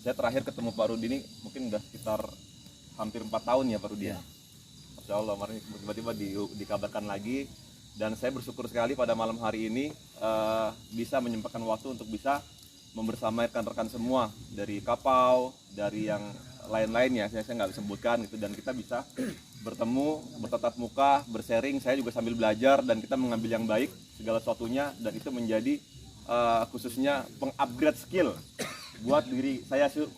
Saya terakhir ketemu Pak Rudi ini mungkin udah sekitar hampir 4 tahun ya Pak Rudi ya. Masya Allah, kemarin tiba-tiba dikabarkan lagi. Dan saya bersyukur sekali pada malam hari ini bisa menyempatkan waktu untuk bisa membersamai rekan-rekan semua dari Kapau, dari yang lain-lain ya, saya nggak bisa sebutkan gitu, dan kita bisa bertemu, bertatap muka, bersharing. Saya juga sambil belajar dan kita mengambil yang baik segala sesuatunya, dan itu menjadi khususnya pengupgrade skill buat diri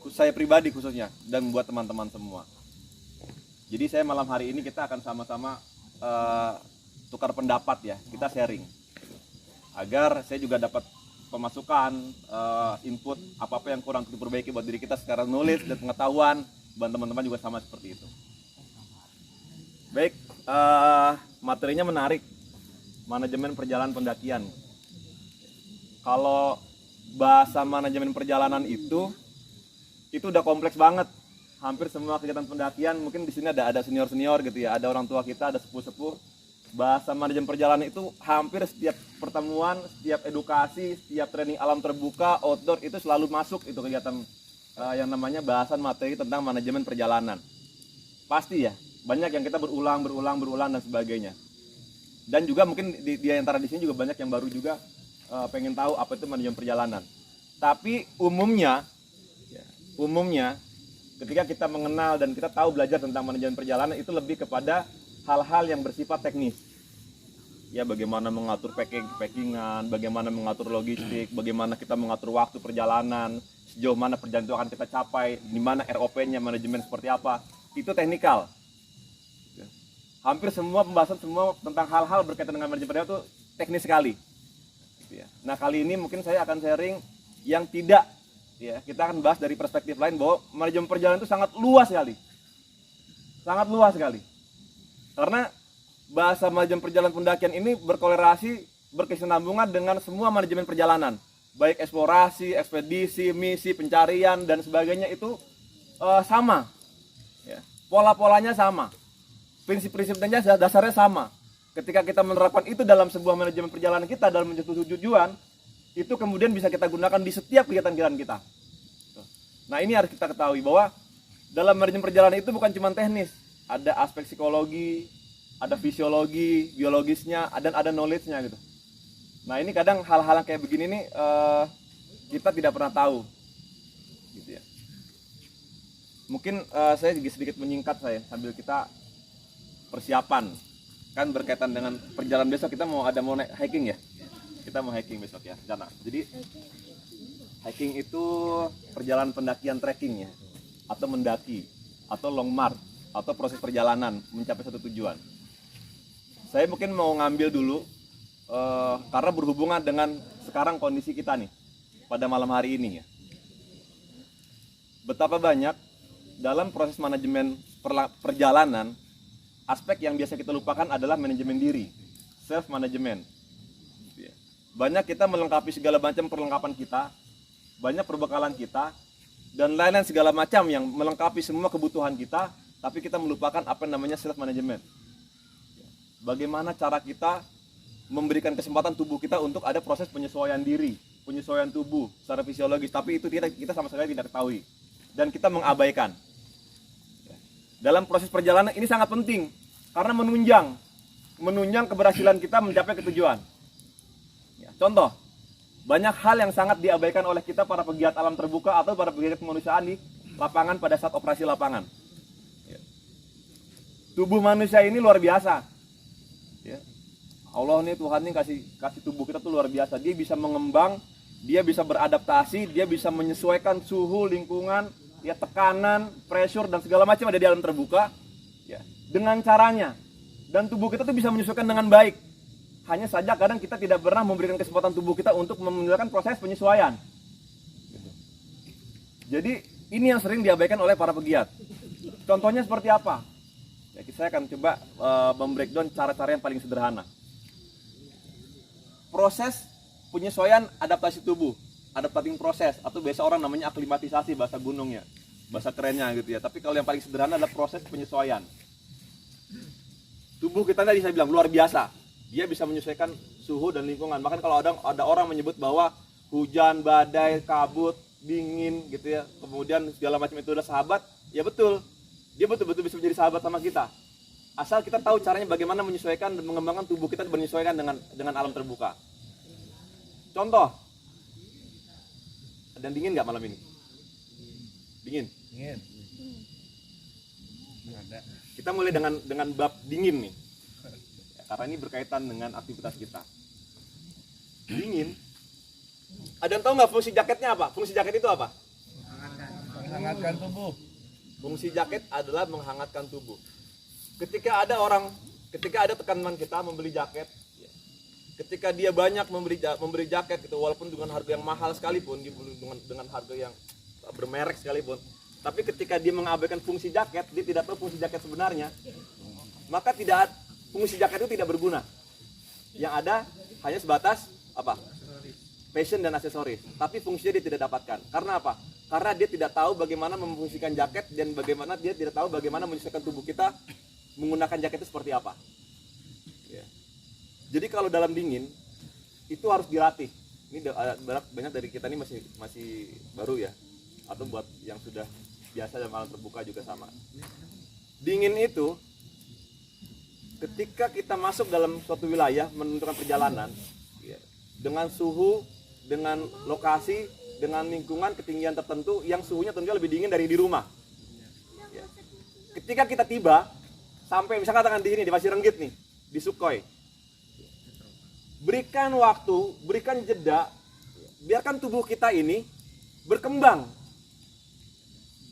saya pribadi khususnya, dan buat teman-teman semua. Jadi saya malam hari ini kita akan sama-sama tukar pendapat ya, kita sharing agar saya juga dapat pemasukan, input apa-apa yang kurang diperbaiki buat diri kita secara knowledge dan pengetahuan, dan teman-teman juga sama seperti itu. Baik, materinya menarik, manajemen perjalanan pendakian. Kalau bahasa manajemen perjalanan itu udah kompleks banget. Hampir semua kegiatan pendakian, mungkin di sini ada senior-senior gitu ya, ada orang tua kita, ada sepuh-sepuh. Bahasa manajemen perjalanan itu hampir setiap pertemuan, setiap edukasi, setiap training alam terbuka, outdoor, itu selalu masuk itu kegiatan yang namanya bahasan materi tentang manajemen perjalanan. Pasti ya, banyak yang kita berulang dan sebagainya. Dan juga mungkin di antara di sini juga banyak yang baru juga pengen tahu apa itu manajemen perjalanan. Tapi umumnya ketika kita mengenal dan kita tahu belajar tentang manajemen perjalanan itu lebih kepada hal-hal yang bersifat teknis. Ya, bagaimana mengatur packingan, bagaimana mengatur logistik, bagaimana kita mengatur waktu perjalanan, sejauh mana perjalanan itu akan kita capai, di mana ROP-nya, manajemen seperti apa. Itu teknikal. Hampir semua pembahasan semua tentang hal-hal berkaitan dengan manajemen perjalanan itu teknis sekali. Nah, kali ini mungkin saya akan sharing yang tidak, ya, kita akan bahas dari perspektif lain bahwa manajemen perjalanan itu sangat luas sekali. Sangat luas sekali. Karena bahasa manajemen perjalanan pendakian ini berkesinambungan dengan semua manajemen perjalanan. Baik eksplorasi, ekspedisi, misi, pencarian, dan sebagainya itu sama. Ya. Pola-polanya sama. Prinsip-prinsipnya dasarnya sama. Ketika kita menerapkan itu dalam sebuah manajemen perjalanan kita, dalam menjatuh tujuan, itu kemudian bisa kita gunakan di setiap kegiatan kita. Nah, ini harus kita ketahui bahwa dalam manajemen perjalanan itu bukan cuma teknis, ada aspek psikologi, ada fisiologi, biologisnya, dan ada knowledge-nya gitu. Nah, ini kadang hal-hal yang kayak begini nih kita tidak pernah tahu, gitu ya. Mungkin saya sedikit menyingkat sambil kita persiapan. Kan berkaitan dengan perjalanan besok, kita mau naik hiking ya. Kita mau hiking besok ya, Jana. Jadi hiking itu perjalanan pendakian trekking ya, atau mendaki, atau long march, atau proses perjalanan mencapai satu tujuan. Saya mungkin mau ngambil dulu karena berhubungan dengan sekarang kondisi kita nih pada malam hari ini ya. Betapa banyak dalam proses manajemen perjalanan, aspek yang biasa kita lupakan adalah manajemen diri, self management. Banyak kita melengkapi segala macam perlengkapan kita, banyak perbekalan kita, dan lain-lain segala macam yang melengkapi semua kebutuhan kita, tapi kita melupakan apa yang namanya self management. Bagaimana cara kita memberikan kesempatan tubuh kita untuk ada proses penyesuaian diri, penyesuaian tubuh secara fisiologis, tapi itu kita sama sekali tidak ketahui dan kita mengabaikan. Dalam proses perjalanan ini sangat penting karena menunjang keberhasilan kita mencapai ketujuan. Ya, contoh, banyak hal yang sangat diabaikan oleh kita para pegiat alam terbuka atau para pegiat kemanusiaan di lapangan pada saat operasi lapangan. Ya. Tubuh manusia ini luar biasa. Ya. Allah nih, Tuhan nih kasih tubuh kita tuh luar biasa. Dia bisa mengembang, dia bisa beradaptasi, dia bisa menyesuaikan suhu lingkungan, ya, tekanan, pressure, dan segala macam ada di alam terbuka ya, dengan caranya. Dan tubuh kita tuh bisa menyesuaikan dengan baik. Hanya saja kadang kita tidak pernah memberikan kesempatan tubuh kita untuk menjalankan proses penyesuaian gitu. Jadi ini yang sering diabaikan oleh para pegiat. Contohnya seperti apa ya, saya akan coba membreakdown cara-cara yang paling sederhana. Proses penyesuaian adaptasi tubuh, adaptating proses, atau biasa orang namanya aklimatisasi, bahasa gunungnya, bahasa kerennya gitu ya. Tapi kalau yang paling sederhana adalah proses penyesuaian. Tubuh kita tadi saya bilang luar biasa, dia bisa menyesuaikan suhu dan lingkungan. Bahkan kalau ada orang menyebut bahwa hujan, badai, kabut, dingin gitu ya, kemudian segala macam itu udah sahabat, ya betul, dia betul-betul bisa menjadi sahabat sama kita. Asal kita tahu caranya bagaimana menyesuaikan dan mengembangkan tubuh kita menyesuaikan dengan alam terbuka. Contoh, ada yang dingin nggak malam ini? Dingin. Dingin. Ada. Kita mulai dengan bab dingin nih, ya, karena ini berkaitan dengan aktivitas kita. Dingin. Ada yang tahu nggak fungsi jaketnya apa? Fungsi jaket itu apa? Menghangatkan tubuh. Fungsi jaket adalah menghangatkan tubuh. Ketika ada teman kita membeli jaket, ya, ketika dia banyak memberi jaket gitu, walaupun dengan harga yang mahal sekalipun, dengan harga yang bermerek sekalipun, tapi ketika dia mengabaikan fungsi jaket, dia tidak tahu fungsi jaket sebenarnya, maka fungsi jaket itu tidak berguna. Yang ada hanya sebatas apa? Fashion dan aksesoris, tapi fungsinya dia tidak dapatkan. Karena apa? Karena dia tidak tahu bagaimana memfungsikan jaket dan bagaimana dia tidak tahu bagaimana menyesuaikan tubuh kita menggunakan jaket itu seperti apa. Ya. Jadi kalau dalam dingin itu harus dilatih. Ini banyak dari kita ini masih baru ya, atau buat yang sudah biasa dalam alam terbuka juga sama. Dingin itu ketika kita masuk dalam suatu wilayah menentukan perjalanan, ya, dengan suhu, dengan lokasi, dengan lingkungan ketinggian tertentu yang suhunya tentunya lebih dingin dari di rumah. Ya. Ketika kita tiba sampai misalkan katakan di sini di Pasir Renggit nih, di Sukhoi, berikan waktu, berikan jeda, biarkan tubuh kita ini berkembang,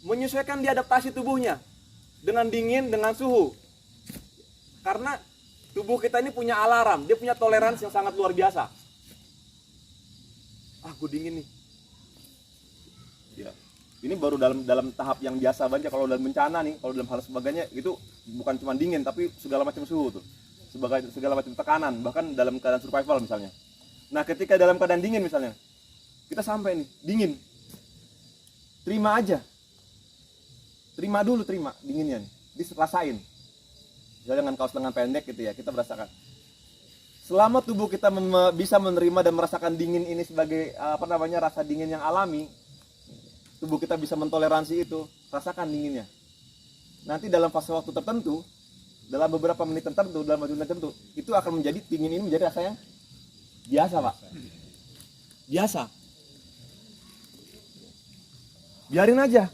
menyesuaikan diadaptasi tubuhnya dengan dingin, dengan suhu. Karena tubuh kita ini punya alarm, dia punya toleransi yang sangat luar biasa. Gue dingin nih. Ya. Ini baru dalam tahap yang biasa banget. Kalau dalam bencana nih, kalau dalam hal sebagainya itu bukan cuma dingin tapi segala macam suhu tuh. Segala macam tekanan, bahkan dalam keadaan survival misalnya. Nah, ketika dalam keadaan dingin misalnya, kita sampai nih, dingin. Terima aja. Terima dinginnya nih. Dirasain. Misalnya dengan kaos lengan pendek gitu ya, kita merasakan. Selama tubuh kita bisa menerima dan merasakan dingin ini sebagai rasa dingin yang alami, tubuh kita bisa mentoleransi itu, rasakan dinginnya. Nanti dalam fase waktu tertentu, dalam beberapa menit tertentu, dalam waktu tertentu, itu akan menjadi dingin ini menjadi rasa yang biasa, Pak. Biasa. Biarin aja.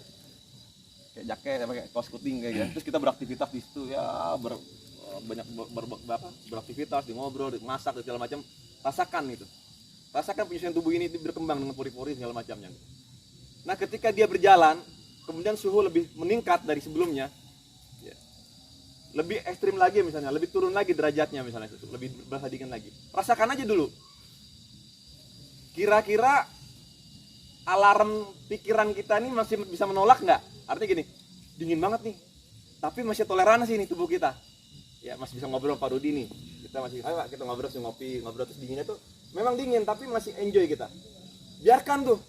Kayak jaket, kayak kaos kuting kayak gitu. Terus kita beraktivitas di situ ya, beraktivitas, di ngobrol, di masak, segala macam. Rasakan itu. Rasakan penyesuaian tubuh ini berkembang dengan pori-pori segala macamnya. Nah, ketika dia berjalan, kemudian suhu lebih meningkat dari sebelumnya, ya, lebih ekstrim lagi misalnya, lebih turun lagi derajatnya misalnya, lebih berasa dingin lagi. Rasakan aja dulu. Kira-kira alarm pikiran kita ini masih bisa menolak nggak? Artinya gini, dingin banget nih, tapi masih toleransi nih tubuh kita. Ya, masih bisa ngobrol Pak Rudi nih. Kita masih, ayo kita ngobrol, ngobrol terus dinginnya tuh memang dingin, tapi masih enjoy kita. Biarkan tuh.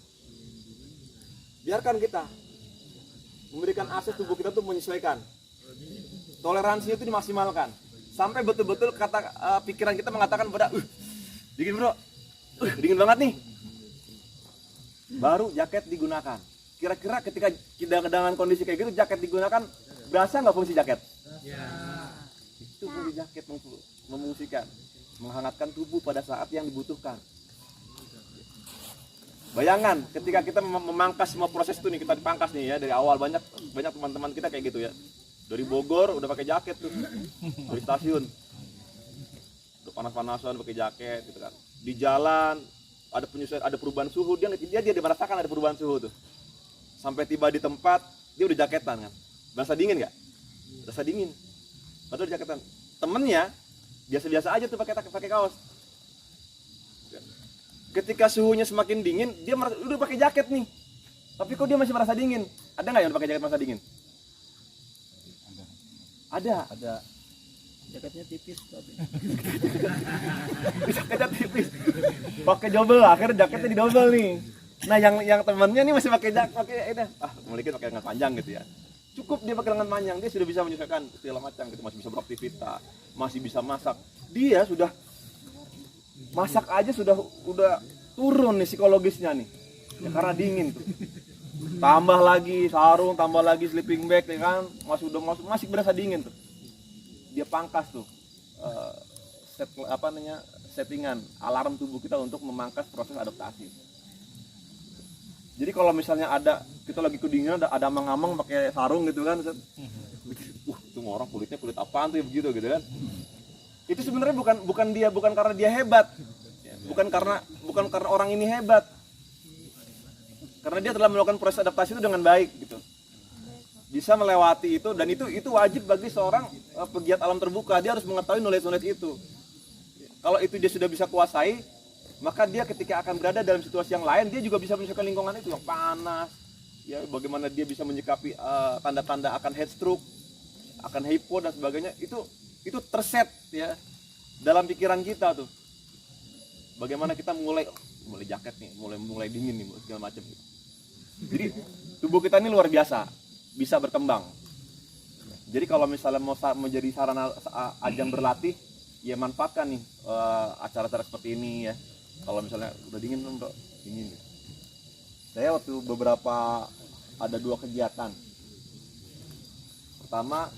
Biarkan kita memberikan akses tubuh kita tuh menyesuaikan. Toleransinya itu dimaksimalkan. Sampai betul-betul pikiran kita mengatakan pada, dingin bro, dingin banget nih. Baru jaket digunakan. Kira-kira ketika dengan kondisi kayak gitu, jaket digunakan, berasa nggak fungsi jaket? Ya. Itu fungsi jaket memfungsikan, menghangatkan tubuh pada saat yang dibutuhkan. Bayangan ketika kita memangkas semua proses itu nih, kita dipangkas nih ya dari awal, banyak teman-teman kita kayak gitu ya. Dari Bogor udah pakai jaket tuh. Dari stasiun. Udah panas-panasan pakai jaket gitu kan. Di jalan ada penyesuaian, ada perubahan suhu, dia merasakan ada perubahan suhu tuh. Sampai tiba di tempat, dia udah jaketan kan. Berasa dingin enggak? Berasa dingin. Padahal jaketan. Temennya biasa-biasa aja tuh pakai kaos. Ketika suhunya semakin dingin, dia udah pakai jaket nih. Tapi kok dia masih merasa dingin? Ada nggak yang pakai jaket merasa dingin? Ada. Jaketnya tipis tapi. Jaketnya tipis. Pakai double, akhirnya jaketnya di double nih. Nah, yang temannya nih masih pakai mungkin pakai lengan panjang gitu ya. Cukup dia pakai lengan panjang, dia sudah bisa menyesuaikan segala macam gitu, masih bisa beraktivitas, masih bisa masak. Dia sudah masak aja udah turun nih psikologisnya nih. Ya, karena dingin tuh. Tambah lagi sarung, tambah lagi sleeping bag, ya kan, masih berasa dingin tuh. Dia pangkas tuh settingan alarm tubuh kita untuk memangkas proses adaptasi. Jadi kalau misalnya kita lagi kedinginan, ada amang-amang pakai sarung gitu kan, itu orang kulitnya kulit apaan tuh ya begitu gitu kan. Itu sebenarnya bukan karena dia hebat, bukan karena orang ini hebat, karena dia telah melakukan proses adaptasi itu dengan baik gitu, bisa melewati itu, dan itu wajib bagi seorang pegiat alam terbuka. Dia harus mengetahui knowledge itu. Kalau itu dia sudah bisa kuasai, maka dia ketika akan berada dalam situasi yang lain, dia juga bisa menyesuaikan lingkungan itu yang panas, ya, bagaimana dia bisa menyikapi tanda-tanda akan heat stroke, akan hypo dan sebagainya. Itu terset ya dalam pikiran kita tuh. Bagaimana kita mulai jaket nih, mulai dingin nih, segala macam gitu. Jadi tubuh kita ini luar biasa, bisa berkembang. Jadi kalau misalnya mau menjadi sarana ajang berlatih, ya manfaatkan nih acara-acara seperti ini ya. Kalau misalnya udah dingin dingin. Saya waktu ada 2 kegiatan. Pertama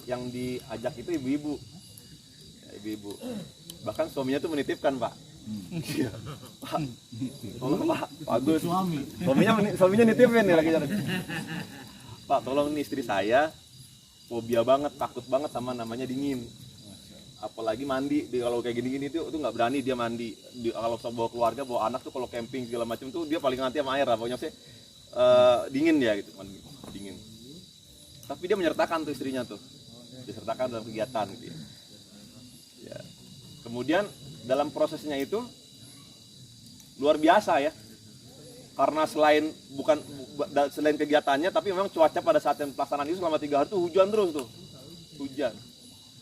yang diajak itu ibu-ibu. Ya, ibu-ibu. Bahkan suaminya tuh menitipkan, Pak. Iya. Pak, tolong Pak, bagus. Suaminya nitipin nih lagi. Pak, tolong nih, istri saya fobia banget, takut banget sama namanya dingin. Apalagi mandi, kalau kayak gini-gini tuh nggak berani dia mandi. Kalau bawa keluarga, bawa anak tuh kalau camping segala macam tuh dia paling anti sama air lah. Pokoknya sih dingin ya gitu, mandi dingin. Tapi dia menyertakan tuh istrinya tuh, disertakan dalam kegiatan gitu ya. Ya. Kemudian dalam prosesnya itu luar biasa ya, karena selain kegiatannya, tapi memang cuaca pada saat yang pelaksanaan itu selama 3 hari itu hujan terus tuh, hujan,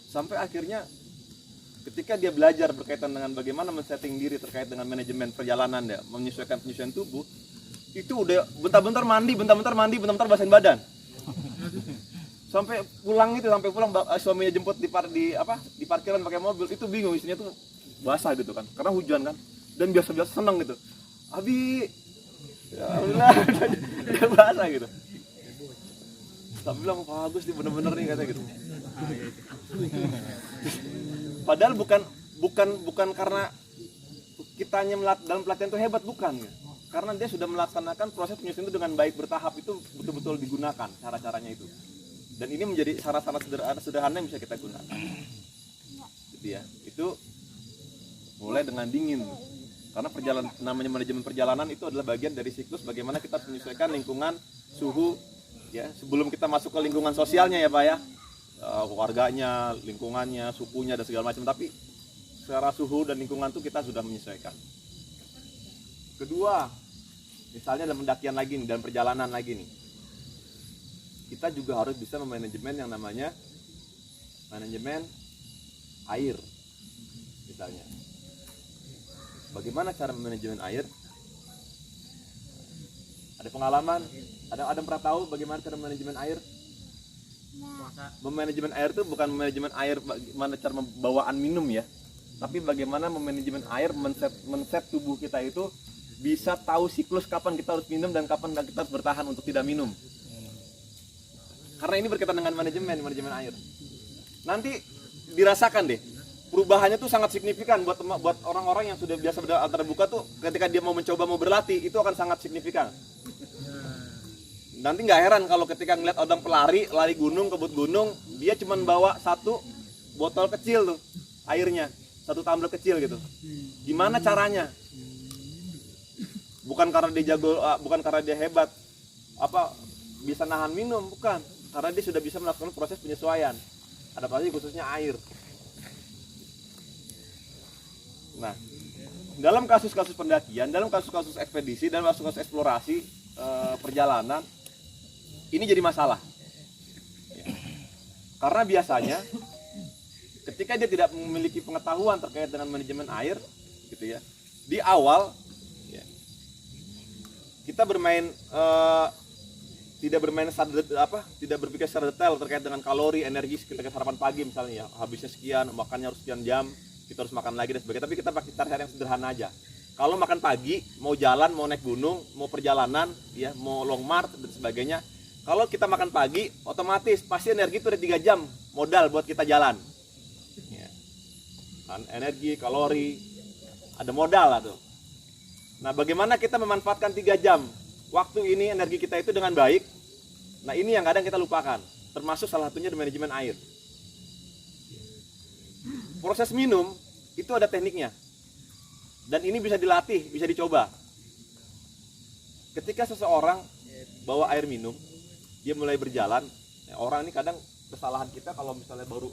sampai akhirnya ketika dia belajar berkaitan dengan bagaimana men-setting diri terkait dengan manajemen perjalanan ya, menyesuaikan penyesuaian tubuh, itu udah bentar-bentar mandi, bentar-bentar basahin badan. Sampai pulang suaminya jemput di parkiran pakai mobil, itu bingung, istrinya tuh basah gitu kan, karena hujan kan, dan biasa-biasa seneng gitu. Abi, ya alhamdulillah, dia basah gitu. Tapi bilang, bagus nih, bener-bener nih kata gitu. Padahal bukan karena kitanya dalam pelatihan itu hebat, bukan ya. Karena dia sudah melaksanakan proses penyusunan itu dengan baik, bertahap, itu betul-betul digunakan cara-caranya itu. Dan ini menjadi syarat-syarat sederhana yang bisa kita gunakan. Gitu ya. Itu mulai dengan dingin. Karena namanya manajemen perjalanan itu adalah bagian dari siklus bagaimana kita menyesuaikan lingkungan, suhu ya, sebelum kita masuk ke lingkungan sosialnya ya Pak ya. Keluarganya, lingkungannya, sukunya dan segala macam, tapi secara suhu dan lingkungan itu kita sudah menyesuaikan. Kedua, misalnya dalam pendakian lagi nih, dalam perjalanan lagi nih, kita juga harus bisa memanajemen yang namanya manajemen air misalnya. Bagaimana cara memanajemen air? Ada pengalaman? Ada pernah tahu bagaimana cara manajemen air? Memanajemen air itu bukan manajemen air bagaimana cara bawaan minum ya, tapi bagaimana memanajemen air, men-set tubuh kita itu bisa tahu siklus kapan kita harus minum dan kapan kita harus bertahan untuk tidak minum. Karena ini berkaitan dengan manajemen air. Nanti dirasakan deh, perubahannya tuh sangat signifikan buat orang-orang yang sudah biasa terbuka tuh, ketika dia mau mencoba mau berlatih itu akan sangat signifikan. Nanti nggak heran kalau ketika ngeliat orang pelari, lari gunung, kebut gunung, dia cuma bawa 1 botol kecil tuh airnya, 1 tumbler kecil gitu. Gimana caranya? Bukan karena dia jago, bukan karena dia hebat, bisa nahan minum, bukan. Karena dia sudah bisa melakukan proses penyesuaian, adaptasi khususnya air. Nah, dalam kasus-kasus pendakian, dalam kasus-kasus ekspedisi, dalam kasus-kasus eksplorasi perjalanan, ini jadi masalah. Ya. Karena biasanya ketika dia tidak memiliki pengetahuan terkait dengan manajemen air, gitu ya, di awal ya, kita tidak berpikir secara detail terkait dengan kalori, energi ketika sarapan pagi misalnya ya, habisnya sekian, makannya harus sekian jam, kita harus makan lagi dan sebagainya. Tapi kita pakai cara yang sederhana aja. Kalau makan pagi, mau jalan, mau naik gunung, mau perjalanan, ya, mau long march dan sebagainya. Kalau kita makan pagi, otomatis pasti energi itu ada 3 jam modal buat kita jalan. Ya. Kan energi, kalori, ada modal lah tuh. Nah, bagaimana kita memanfaatkan 3 jam waktu ini energi kita itu dengan baik? Nah, ini yang kadang kita lupakan. Termasuk salah satunya di manajemen air. Proses minum itu ada tekniknya. Dan ini bisa dilatih, bisa dicoba. Ketika seseorang bawa air minum, dia mulai berjalan. Ya, orang ini kadang kesalahan kita kalau misalnya baru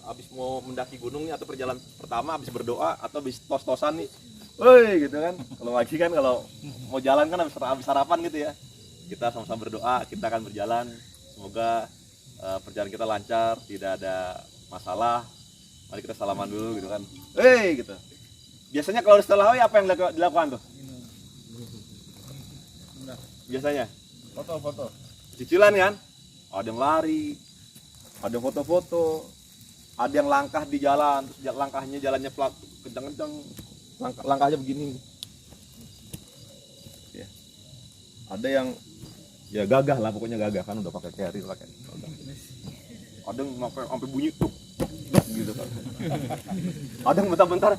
habis mau mendaki gunung nih, atau perjalanan pertama habis berdoa atau habis tos-tosan nih, woi gitu kan. Kalau lagi kan kalau mau jalan kan habis sarapan gitu ya. Kita sama-sama berdoa, kita akan berjalan. Semoga perjalanan kita lancar, tidak ada masalah. Mari kita salaman dulu gitu kan. Gitu. Biasanya kalau setelah apa yang dilakukan tuh? Biasanya Foto. cicilan kan? Ada yang lari, ada yang foto-foto, ada yang langkah di jalan, terus langkahnya jalannya kencang-kencang, langkahnya begini. Ya. Ada yang ya gagah lah, pokoknya gagah kan, udah pakai carrier, pakai. Ada yang sampai bunyi tuh gitu kan. Ada yang bentar-bentar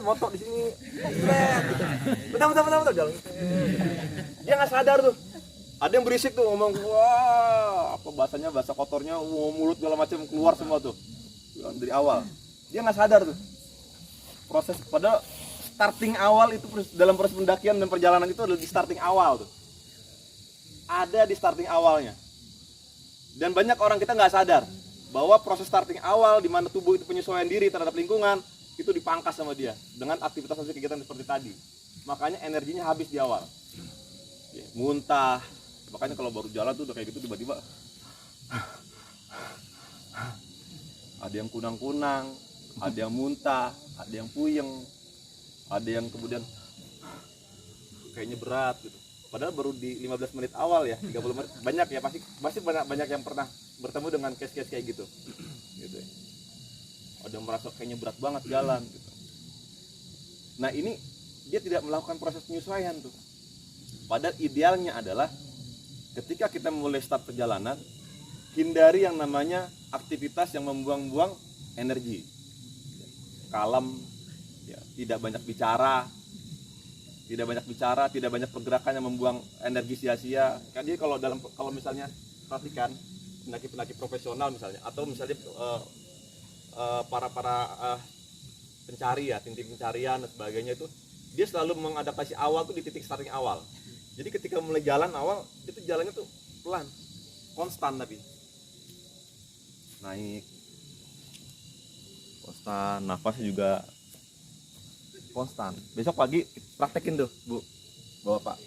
motor di sini, bentar jalan. Dia nggak sadar tuh. Ada yang berisik tuh ngomong, wah apa bahasanya, bahasa kotornya, mulut segala macam keluar semua tuh dari awal. Dia nggak sadar tuh. Proses padahal starting awal itu dalam proses pendakian dan perjalanan itu adalah di starting awal tuh. Ada di starting awalnya. Dan banyak orang kita nggak sadar bahwa proses starting awal di mana tubuh itu penyesuaian diri terhadap lingkungan itu dipangkas sama dia dengan aktivitas kegiatan seperti tadi. Makanya energinya habis di awal. Ya, muntah. Makanya kalau baru jalan tuh udah kayak gitu tiba-tiba ada yang kunang-kunang, ada yang muntah, ada yang puyeng, ada yang kemudian kayaknya berat gitu. Padahal baru di 15 menit awal ya, 30 menit. Banyak ya, pasti banyak yang pernah bertemu dengan case-case kayak gitu. Gitu ya. Ada yang merasa kayaknya berat banget jalan gitu. Nah, ini dia tidak melakukan proses penyesuaian tuh. Padahal idealnya adalah ketika kita mulai start perjalanan, hindari yang namanya aktivitas yang membuang-buang energi. Kalem, ya, tidak banyak bicara, tidak banyak pergerakan yang membuang energi sia-sia. Jadi kalau misalnya perhatikan pendaki-pendaki profesional misalnya, atau misalnya para pencari ya, tim pencarian dan sebagainya, itu dia selalu mengadaptasi awal tuh di titik starting awal. Jadi ketika mulai jalan awal itu jalannya tuh pelan, konstan, tapi naik konstan, nafasnya juga konstan. Besok pagi praktekin tuh Bu, Bapak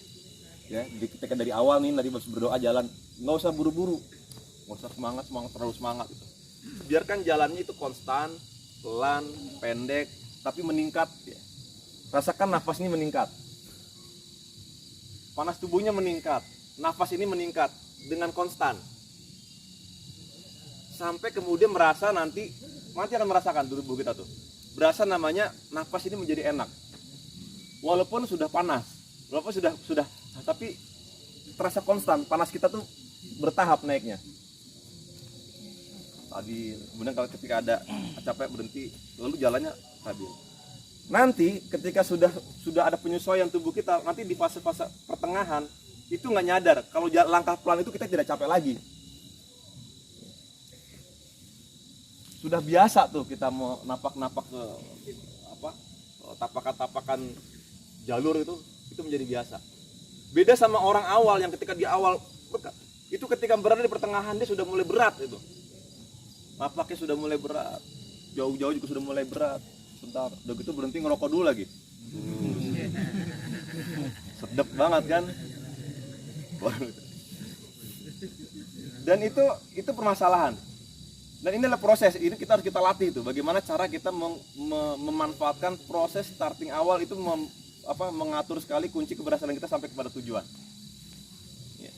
ya. Ketika dari awal nih, tadi berdoa jalan, nggak usah buru-buru, nggak usah semangat terlalu semangat gitu. Biarkan jalannya itu konstan, pelan, pendek, tapi meningkat ya. Rasakan nafas ini meningkat, panas tubuhnya meningkat, nafas ini meningkat dengan konstan, sampai kemudian merasa nanti akan merasakan tubuh kita tuh berasa namanya nafas ini menjadi enak, walaupun sudah panas, walaupun sudah tapi terasa konstan, panas kita tuh bertahap naiknya. Tadi kemudian kalau ketika ada capek berhenti, lalu jalannya stabil. Nanti ketika sudah ada penyesuaian tubuh kita, nanti di fase-fase pertengahan itu nggak nyadar kalau langkah pelan itu kita tidak capek lagi. Sudah biasa tuh kita mau napak-napak ke tapakan-tapakan jalur itu menjadi biasa. Beda sama orang awal yang ketika di awal itu ketika berada di pertengahan dia sudah mulai berat itu. Napaknya sudah mulai berat, jauh-jauh juga sudah mulai berat. Sebentar, udah gitu berhenti ngerokok dulu lagi. Sedep banget kan? Dan itu permasalahan. Dan inilah proses, ini kita harus latih itu. Bagaimana cara kita memanfaatkan proses starting awal itu mengatur sekali kunci keberhasilan kita sampai kepada tujuan. Ya.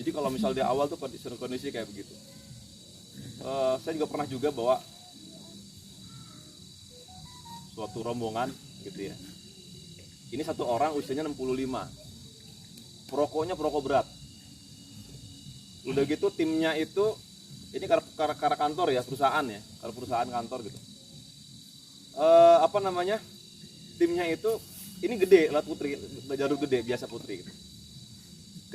Jadi kalau misal di awal tuh kondisi kayak begitu. Saya juga pernah bawa suatu rombongan gitu ya. Ini satu orang usianya 65. Perokoknya perokok berat. Udah gitu timnya itu, ini karena kantor ya, perusahaan ya, kalau perusahaan kantor gitu. Timnya itu, ini gede, alat putri, jalur gede, biasa putri gitu.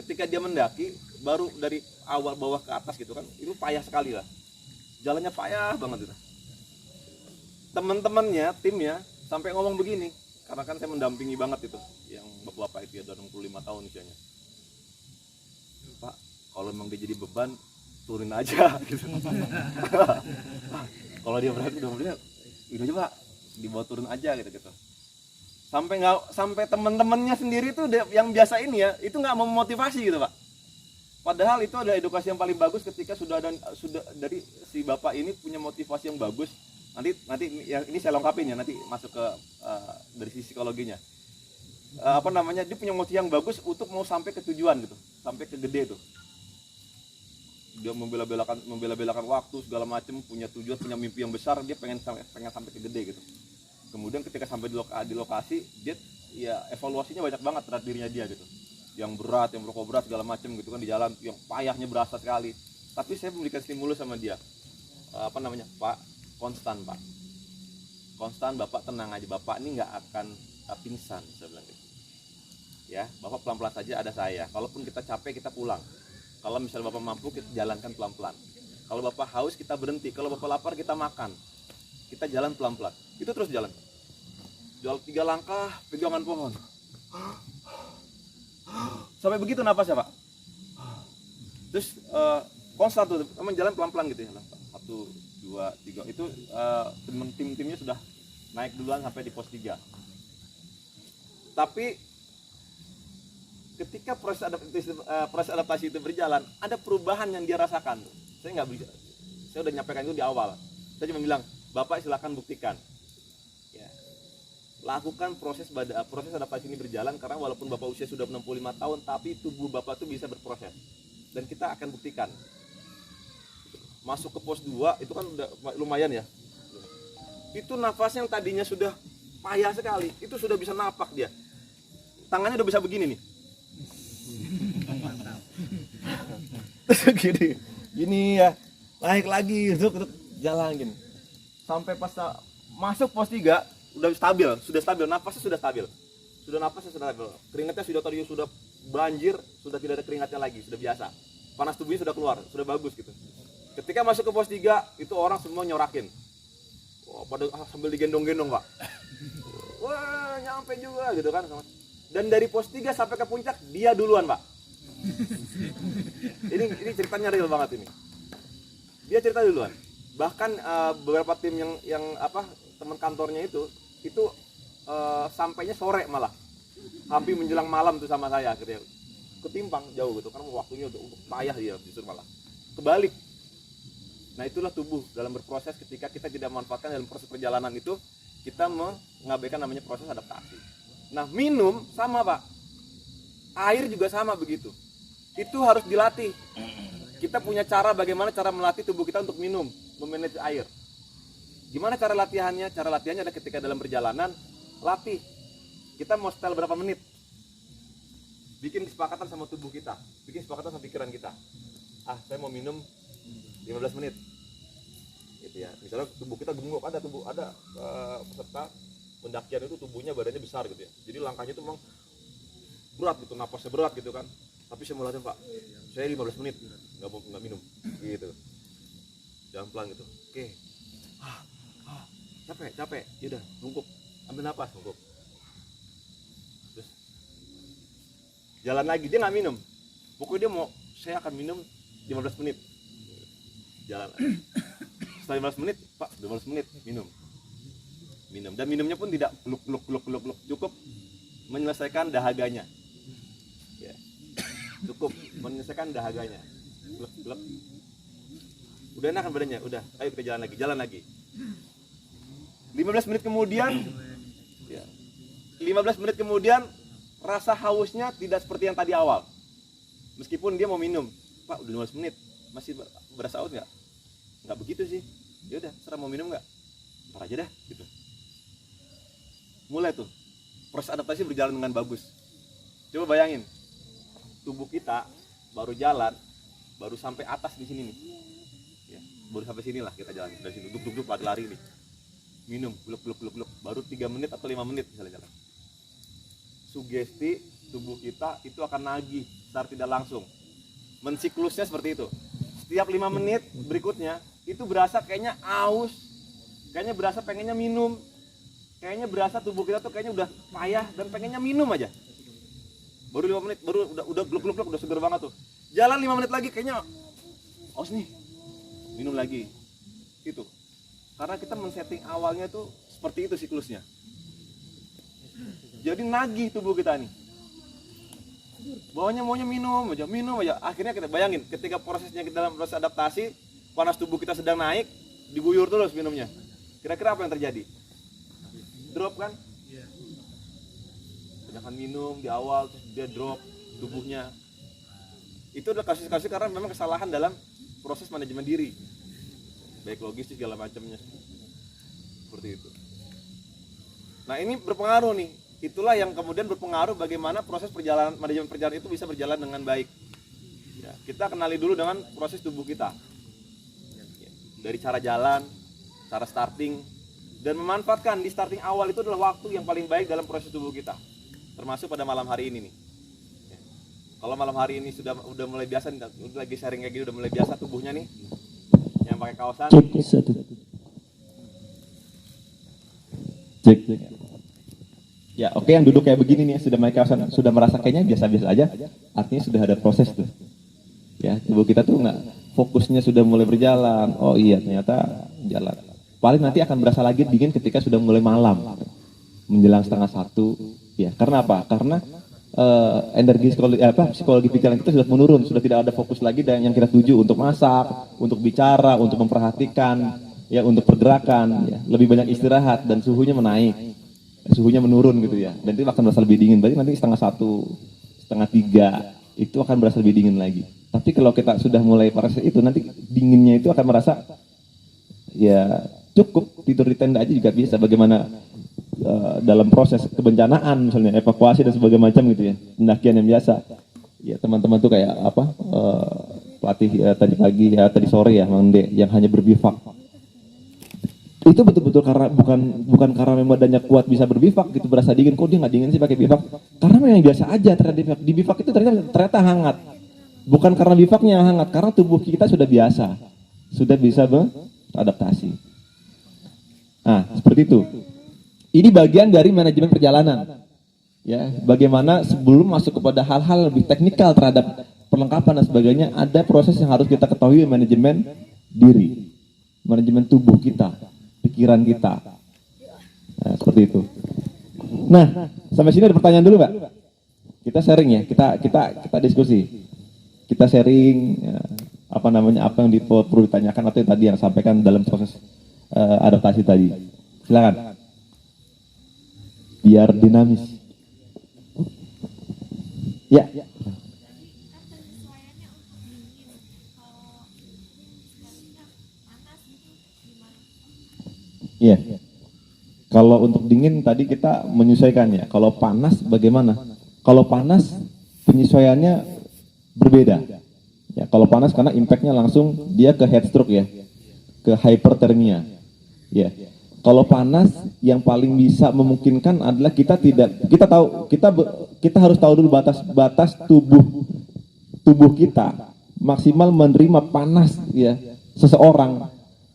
Ketika dia mendaki, baru dari awal bawah ke atas gitu kan, itu payah sekali lah. Jalannya payah banget gitu. Teman-temannya, timnya, sampai ngomong begini, karena kan saya mendampingi banget itu, yang bapak-bapak itu ya, udah 65 tahun usianya. Pak, kalau memang dia jadi beban, turunin aja gitu. Kalau dia berat udah aja Pak, dibawa turun aja gitu. Sampai teman-temannya sendiri tuh yang biasa ini ya, itu nggak memotivasi gitu Pak. Padahal itu adalah edukasi yang paling bagus ketika sudah dari si bapak ini punya motivasi yang bagus. Nanti ya, ini saya lengkapin ya, nanti masuk ke dari sisi psikologinya. Dia punya motivasi yang bagus untuk mau sampai ke tujuan gitu, sampai ke gede tuh. Dia membela-belakan waktu segala macam, punya tujuan, punya mimpi yang besar, dia pengen sampai ke gede gitu. Kemudian ketika sampai di lokasi, dia ya evaluasinya banyak banget terhadap dirinya dia gitu. Yang berat, yang merokok berat segala macam gitu kan, di jalan yang payahnya berasa sekali. Tapi saya memberikan stimulus sama dia. Pak, konstan Pak. Konstan, Bapak tenang aja, Bapak ini nggak akan pingsan, saya bilang gitu. Ya, Bapak pelan-pelan saja, ada saya. Kalaupun kita capek, kita pulang. Kalau misalnya Bapak mampu, kita jalankan pelan-pelan. Kalau Bapak haus, kita berhenti. Kalau Bapak lapar, kita makan. Kita jalan pelan-pelan. Itu terus jalan. Jual 3 langkah, pegangan pohon. Sampai begitu napasnya Pak. Terus konstan tuh, jalan pelan-pelan gitu ya. 1, 2, 3. Itu tim-timnya sudah naik duluan sampai di pos 3. Tapi ketika proses adaptasi itu berjalan, ada perubahan yang dia rasakan. Saya udah nyampaikan itu di awal. Saya cuma bilang, Bapak silakan buktikan. Ya. Lakukan proses adaptasi ini berjalan, karena walaupun Bapak usia sudah 65 tahun, tapi tubuh Bapak itu bisa berproses. Dan kita akan buktikan. Masuk ke pos 2, itu kan udah lumayan ya. Itu nafasnya yang tadinya sudah payah sekali, itu sudah bisa napak dia. Tangannya udah bisa begini nih. Terus gini ya, naik lagi untuk jalan gini. Sampai pas masuk pos 3 sudah stabil, nafasnya sudah stabil. Keringatnya sudah banjir, sudah tidak ada keringatnya lagi, sudah biasa. Panas tubuhnya sudah keluar, sudah bagus gitu. Ketika masuk ke pos 3, itu orang semua nyorakin. Wah, pada sambil digendong-gendong, Pak. Wah, nyampe juga gitu kan. Dan dari pos 3 sampai ke puncak, dia duluan, Pak. Ini ceritanya real banget ini. Dia cerita duluan. Bahkan beberapa tim yang teman kantornya itu sampainya sore malah. Hampir menjelang malam tuh sama saya gitu ya. Ketimpang jauh gitu karena waktunya udah payah dia justru malah. Kebalik. Nah, itulah tubuh dalam berproses ketika kita tidak memanfaatkan dalam proses perjalanan itu, kita mengabaikan namanya proses adaptasi. Nah, minum sama Pak. Air juga sama begitu. Itu harus dilatih. Kita punya bagaimana cara melatih tubuh kita untuk minum, memanage air. Gimana cara latihannya? Cara latihannya adalah ketika dalam perjalanan, latih. Kita mau setel berapa menit? Bikin kesepakatan sama tubuh kita, bikin kesepakatan sama pikiran kita. Saya mau minum 15 menit. Gitu ya. Misalnya tubuh kita gemuk, ada peserta pendakian itu tubuhnya badannya besar gitu ya. Jadi langkahnya itu memang berat gitu, napasnya berat gitu kan. Tapi saya mau latihan Pak, saya 15 menit nggak minum gitu. Jangan pelan gitu. Oke. Capek. Yaudah, bungkuk. Ambil napas, bungkuk. Terus jalan lagi, dia nggak minum. Pokoknya dia saya akan minum 15 menit. Jalan. Setelah 15 menit, Pak, 15 menit minum. Dan minumnya pun tidak gluk, cukup menyelesaikan dahaganya. Ya. Cukup menyelesaikan dahaganya. Gluk. Udah enakan badannya, udah. Ayo kita jalan lagi. 15 menit kemudian rasa hausnya tidak seperti yang tadi awal. Meskipun dia mau minum, Pak, udah 15 menit, masih berasa haus nggak? Nggak begitu sih. Ya udah, serah mau minum nggak? Ntar aja dah, gitu. Mulai tuh proses adaptasi berjalan dengan bagus. Coba bayangin, tubuh kita baru jalan, baru sampai atas di sini nih, ya, baru sampai sini lah kita jalan dari sini, duduk lari nih, minum, gluk, baru 3 menit atau 5 menit misalnya jalan. Sugesti tubuh kita itu akan nagih secara tidak langsung. Mensiklusnya seperti itu. Setiap 5 menit berikutnya itu berasa kayaknya aus, kayaknya berasa pengennya minum, kayaknya berasa tubuh kita tuh kayaknya udah payah dan pengennya minum aja. Baru 5 menit, baru udah gluk, udah seger banget tuh. Jalan 5 menit lagi kayaknya aus nih, minum lagi. Itu karena kita men-setting awalnya tuh seperti itu siklusnya. Jadi nagih tubuh kita nih, maunya minum aja. Akhirnya kita bayangin ketika prosesnya kita dalam proses adaptasi, panas tubuh kita sedang naik, diguyur terus minumnya. Kira-kira apa yang terjadi? Drop kan? Banyakan minum di awal, terus dia drop tubuhnya. Itu adalah kasus-kasus karena memang kesalahan dalam proses manajemen diri, baik logistik segala macamnya. Seperti itu. Nah ini berpengaruh nih. Itulah yang kemudian berpengaruh bagaimana proses perjalanan manajemen perjalanan itu bisa berjalan dengan baik. Ya, kita kenali dulu dengan proses tubuh kita. Dari cara jalan, cara starting, dan memanfaatkan di starting awal itu adalah waktu yang paling baik dalam proses tubuh kita. Termasuk pada malam hari ini nih. Ya. Kalau malam hari ini udah mulai biasa, udah lagi sharing kayak gini, udah mulai biasa tubuhnya nih, yang pakai kaosan. Cek. Ya, oke, yang duduk kayak begini nih sudah pakai kaosan, sudah merasa kayaknya biasa-biasa aja, artinya sudah ada proses tuh. Ya, tubuh kita tuh nggak, fokusnya sudah mulai berjalan. Oh iya, ternyata jalan. Paling nanti akan berasa lagi dingin ketika sudah mulai malam, menjelang 12:30. Ya, karena apa? Karena energi psikologi pikiran kita sudah menurun, sudah tidak ada fokus lagi dan yang kita tuju untuk masak, untuk bicara, untuk memperhatikan, ya, untuk pergerakan, ya, lebih banyak istirahat dan suhunya menaik. Suhunya menurun gitu ya, dan itu akan berasa lebih dingin. Berarti nanti 12:30, 2:30 itu akan berasa lebih dingin lagi. Tapi kalau kita sudah mulai proses itu, nanti dinginnya itu akan merasa ya cukup tidur di tenda aja juga bisa. Bagaimana dalam proses kebencanaan, misalnya evakuasi dan sebagainya macam gitu ya, pendakian yang biasa. Ya teman-teman tuh kayak apa pelatih tadi pagi ya, tadi sore ya, Mang De, yang hanya berbivak. Itu betul-betul karena bukan karena memang badannya kuat bisa berbivak gitu, berasa dingin. Kok dia nggak dingin sih pakai bivak? Karena memang biasa aja ternyata di bivak itu ternyata hangat. Bukan karena bivaknya yang hangat, karena tubuh kita sudah biasa, sudah bisa beradaptasi. Nah, seperti itu. Ini bagian dari manajemen perjalanan. Ya, bagaimana sebelum masuk kepada hal-hal lebih teknikal terhadap perlengkapan dan sebagainya, ada proses yang harus kita ketahui, manajemen diri, manajemen tubuh kita, pikiran kita. Nah, seperti itu. Nah, sampai sini ada pertanyaan dulu, Mbak? Kita sharing ya, kita diskusi. Kita sharing ya, apa yang perlu ditanyakan atau yang tadi yang sampaikan dalam proses adaptasi tadi. Silakan. Biar dinamis. Ya. Iya. Kalau untuk dingin tadi kita menyesuaikan ya. Kalau panas bagaimana? Kalau panas penyesuaiannya berbeda. Ya, kalau panas karena impactnya langsung dia ke heat stroke ya, ke hyperthermia. Ya. Kalau panas yang paling bisa memungkinkan adalah kita harus tahu dulu batas tubuh kita maksimal menerima panas ya. Seseorang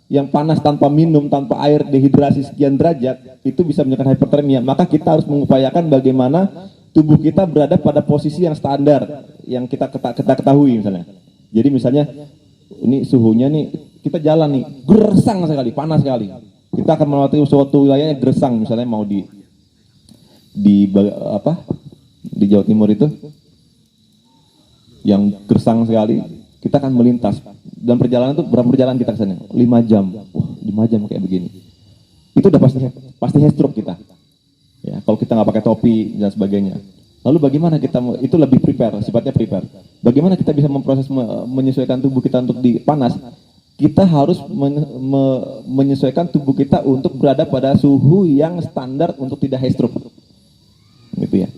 yang panas tanpa minum, tanpa air, dehidrasi sekian derajat, itu bisa menyebabkan hipertermia. Maka kita harus mengupayakan bagaimana tubuh kita berada pada posisi yang standar, yang kita ketahui misalnya. Jadi misalnya, ini suhunya nih, kita jalan nih, gersang sekali, panas sekali. Kita akan melewati suatu wilayah yang gersang, misalnya mau di Jawa Timur itu, yang gersang sekali, kita akan melintas. Dan perjalanan itu berapa perjalanan kita ke sana? 5 jam. Wah, 5 jam kayak begini. Itu udah pasti heat stroke kita. Ya, kalau kita nggak pakai topi dan sebagainya. Lalu bagaimana kita itu lebih prepare, sifatnya prepare. Bagaimana kita bisa memproses menyesuaikan tubuh kita untuk di panas? Kita harus menyesuaikan tubuh kita untuk berada pada suhu yang standar untuk tidak heat stroke. gitu ya.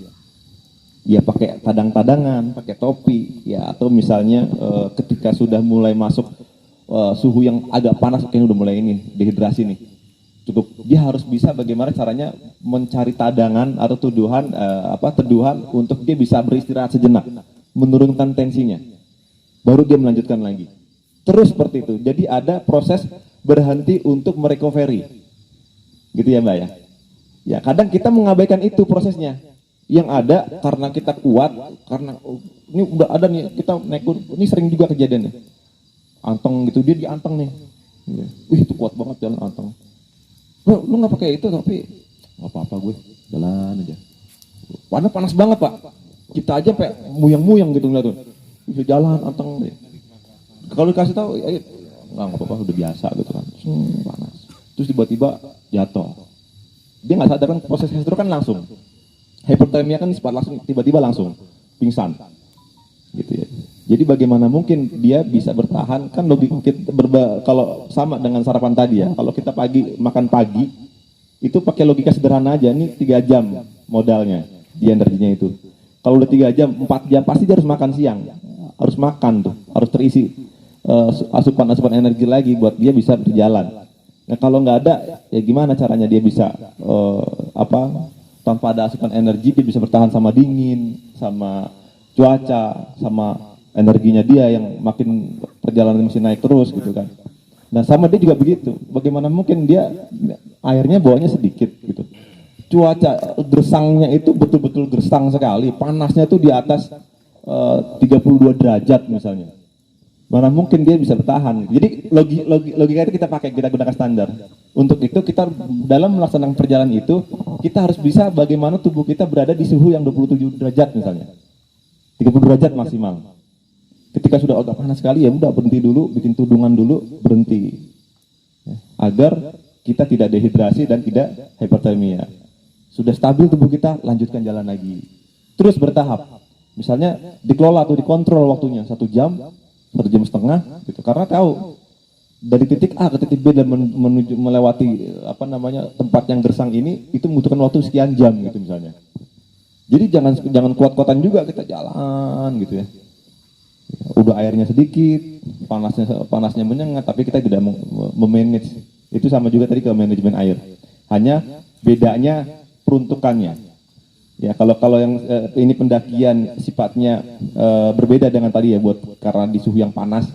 Ya pakai tadang-tadangan, pakai topi, ya atau misalnya ketika sudah mulai masuk suhu yang agak panas, kayaknya udah mulai ini dehidrasi nih. Cukup dia harus bisa bagaimana caranya mencari tadangan atau teduhan untuk dia bisa beristirahat sejenak, menurunkan tensinya. Baru dia melanjutkan lagi. Terus seperti itu. Jadi ada proses berhenti untuk merecovery. Gitu ya, Mbak ya. Ya, kadang kita mengabaikan itu prosesnya. Yang ada karena kita kuat, karena ini udah ada nih, kita naik ini sering juga kejadiannya. Anteng gitu, dia dianteng nih. Wih, itu kuat banget jalan anteng. Lu nggak pakai itu tapi nggak apa-apa gue, jalan aja. Warna panas banget Pak. Kita aja kayak muyang-muyang gitu ngeliat tuh. Bisa jalan anteng. Kalau dikasih tahu, nggak apa-apa, udah biasa gitu kan. Panas. Terus tiba-tiba jatuh. Dia nggak sadar kan proses histro kan langsung. Hipertermia kan langsung tiba-tiba langsung pingsan, gitu ya. Jadi bagaimana mungkin dia bisa bertahan? Kan logika kita kalau sama dengan sarapan tadi ya. Kalau kita makan pagi, itu pakai logika sederhana aja. Ini 3 jam modalnya di energinya itu. Kalau udah 3 jam, 4 jam pasti dia harus makan siang, harus makan tuh, harus terisi asupan energi lagi buat dia bisa berjalan. Nah kalau nggak ada, ya gimana caranya dia bisa tanpa ada asupan energi dia bisa bertahan sama dingin, sama cuaca, sama energinya dia yang makin perjalanan mesin naik terus gitu kan. Nah sama dia juga begitu. Bagaimana mungkin dia airnya bawanya sedikit gitu. Cuaca gersangnya itu betul-betul gersang sekali. Panasnya tuh di atas 32 derajat misalnya. Mana mungkin dia bisa bertahan. Jadi logika itu kita gunakan standar. Untuk itu kita dalam melaksanakan perjalanan itu kita harus bisa bagaimana tubuh kita berada di suhu yang 27 derajat misalnya. 30 derajat maksimal. Ketika sudah agak panas sekali ya udah berhenti dulu, bikin tudungan dulu, berhenti. Agar kita tidak dehidrasi dan tidak hipertermia. Sudah stabil tubuh kita, lanjutkan jalan lagi. Terus bertahap. Misalnya dikelola atau dikontrol waktunya 1 jam, 1 jam setengah gitu. Karena tahu dari titik A ke titik B dan melewati tempat yang gersang ini itu membutuhkan waktu sekian jam gitu misalnya. Jadi jangan kuat-kuatan juga kita jalan gitu ya. Udah airnya sedikit, panasnya menyengat, tapi kita tidak memanage. Itu sama juga tadi ke manajemen air. Hanya bedanya peruntukannya. Ya kalau yang ini pendakian sifatnya berbeda dengan tadi ya karena di suhu yang panas.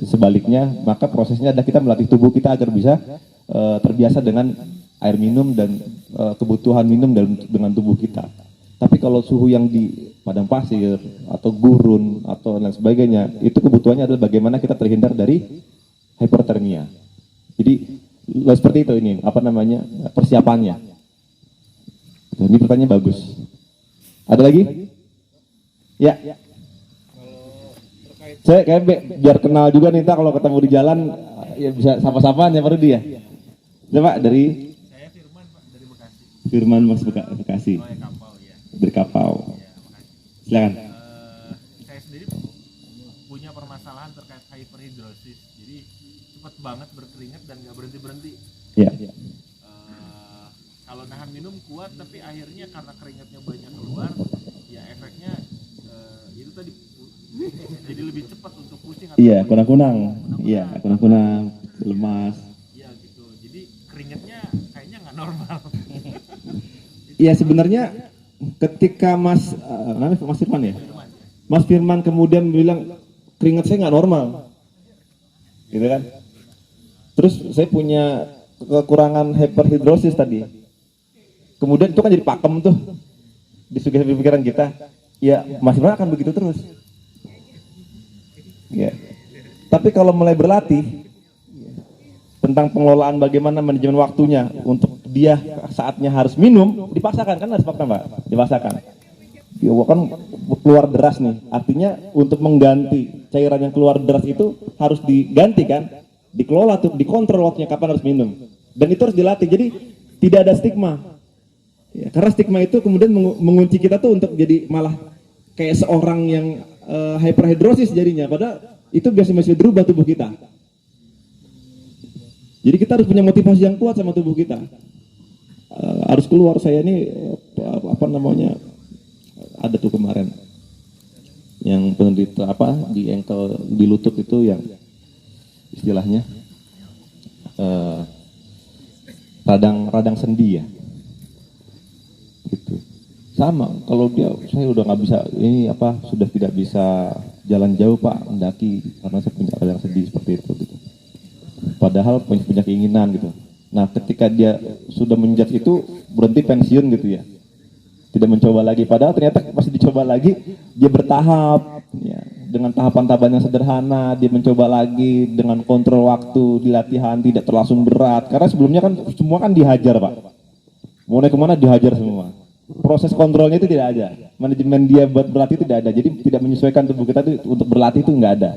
Sebaliknya, maka prosesnya adalah kita melatih tubuh kita agar bisa terbiasa dengan air minum dan kebutuhan minum dengan tubuh kita. Tapi kalau suhu yang di padang pasir atau gurun atau lain sebagainya, itu kebutuhannya adalah bagaimana kita terhindar dari hipertermia. Jadi seperti itu ini persiapannya. Ini pertanyaan bagus. Ada lagi? Ya. Saya kayak biar kenal juga nih kalau ketemu di jalan ya bisa sapa-sapaan ya Pak Rudi ya. Coba dari saya Firman Pak dari Bekasi. Firman Mas Bekasi. Oh ya kapal ya. Dari kapal. Ya, makasih. Silakan. Saya sendiri punya permasalahan terkait hyperhidrosis. Jadi cepat banget berkeringat dan nggak berhenti-berhenti. Iya. Kalau nahan minum kuat tapi akhirnya karena keringatnya banyak keluar, ya efeknya itu tadi jadi lebih cepat untuk pusing atau Iya, kunang-kunang. Iya, kunang-kunang, lemas. Iya gitu. Jadi keringatnya kayaknya nggak normal. Iya, sebenarnya ketika Mas Firman ya? Mas Firman kemudian bilang keringat saya nggak normal. Gitu kan? Terus saya punya kekurangan hyperhidrosis tadi. Kemudian itu kan jadi pakem tuh di pikiran kita. Ya, Mas Firman akan begitu terus. Ya. Tapi kalau mulai berlatih tentang pengelolaan bagaimana manajemen waktunya untuk dia saatnya harus minum, dipaksakan kan harus fakta Mbak, dipaksakan. Ya kan keluar deras nih, artinya untuk mengganti cairan yang keluar deras itu harus diganti kan, dikelola tuh, dikontrol waktunya kapan harus minum, dan itu harus dilatih. Jadi tidak ada stigma, ya, karena stigma itu kemudian mengunci kita tuh untuk jadi malah kayak seorang yang hyperhidrosis jadinya, padahal itu biasa-biasa berubah tubuh kita. Jadi kita harus punya motivasi yang kuat sama tubuh kita. Harus keluar saya ini apa namanya, ada tuh kemarin yang penderita apa di ankle, di lutut itu yang istilahnya radang sendi ya, gitu. Sama, kalau dia saya udah nggak bisa ini apa, sudah tidak bisa jalan jauh Pak, mendaki karena saya punya radang sendi seperti itu gitu. Padahal punya keinginan gitu. Nah, ketika dia sudah menjat itu berhenti pensiun gitu ya, tidak mencoba lagi. Padahal ternyata masih dicoba lagi, dia bertahap ya, dengan tahapan-tahapan yang sederhana, dia mencoba lagi dengan kontrol waktu di latihan, tidak terlalu berat. Karena sebelumnya kan semua kan dihajar Pak, mau naik kemana dihajar semua. Proses kontrolnya itu tidak ada, manajemen dia buat berlatih tidak ada, jadi tidak menyesuaikan tubuh kita itu untuk berlatih itu nggak ada.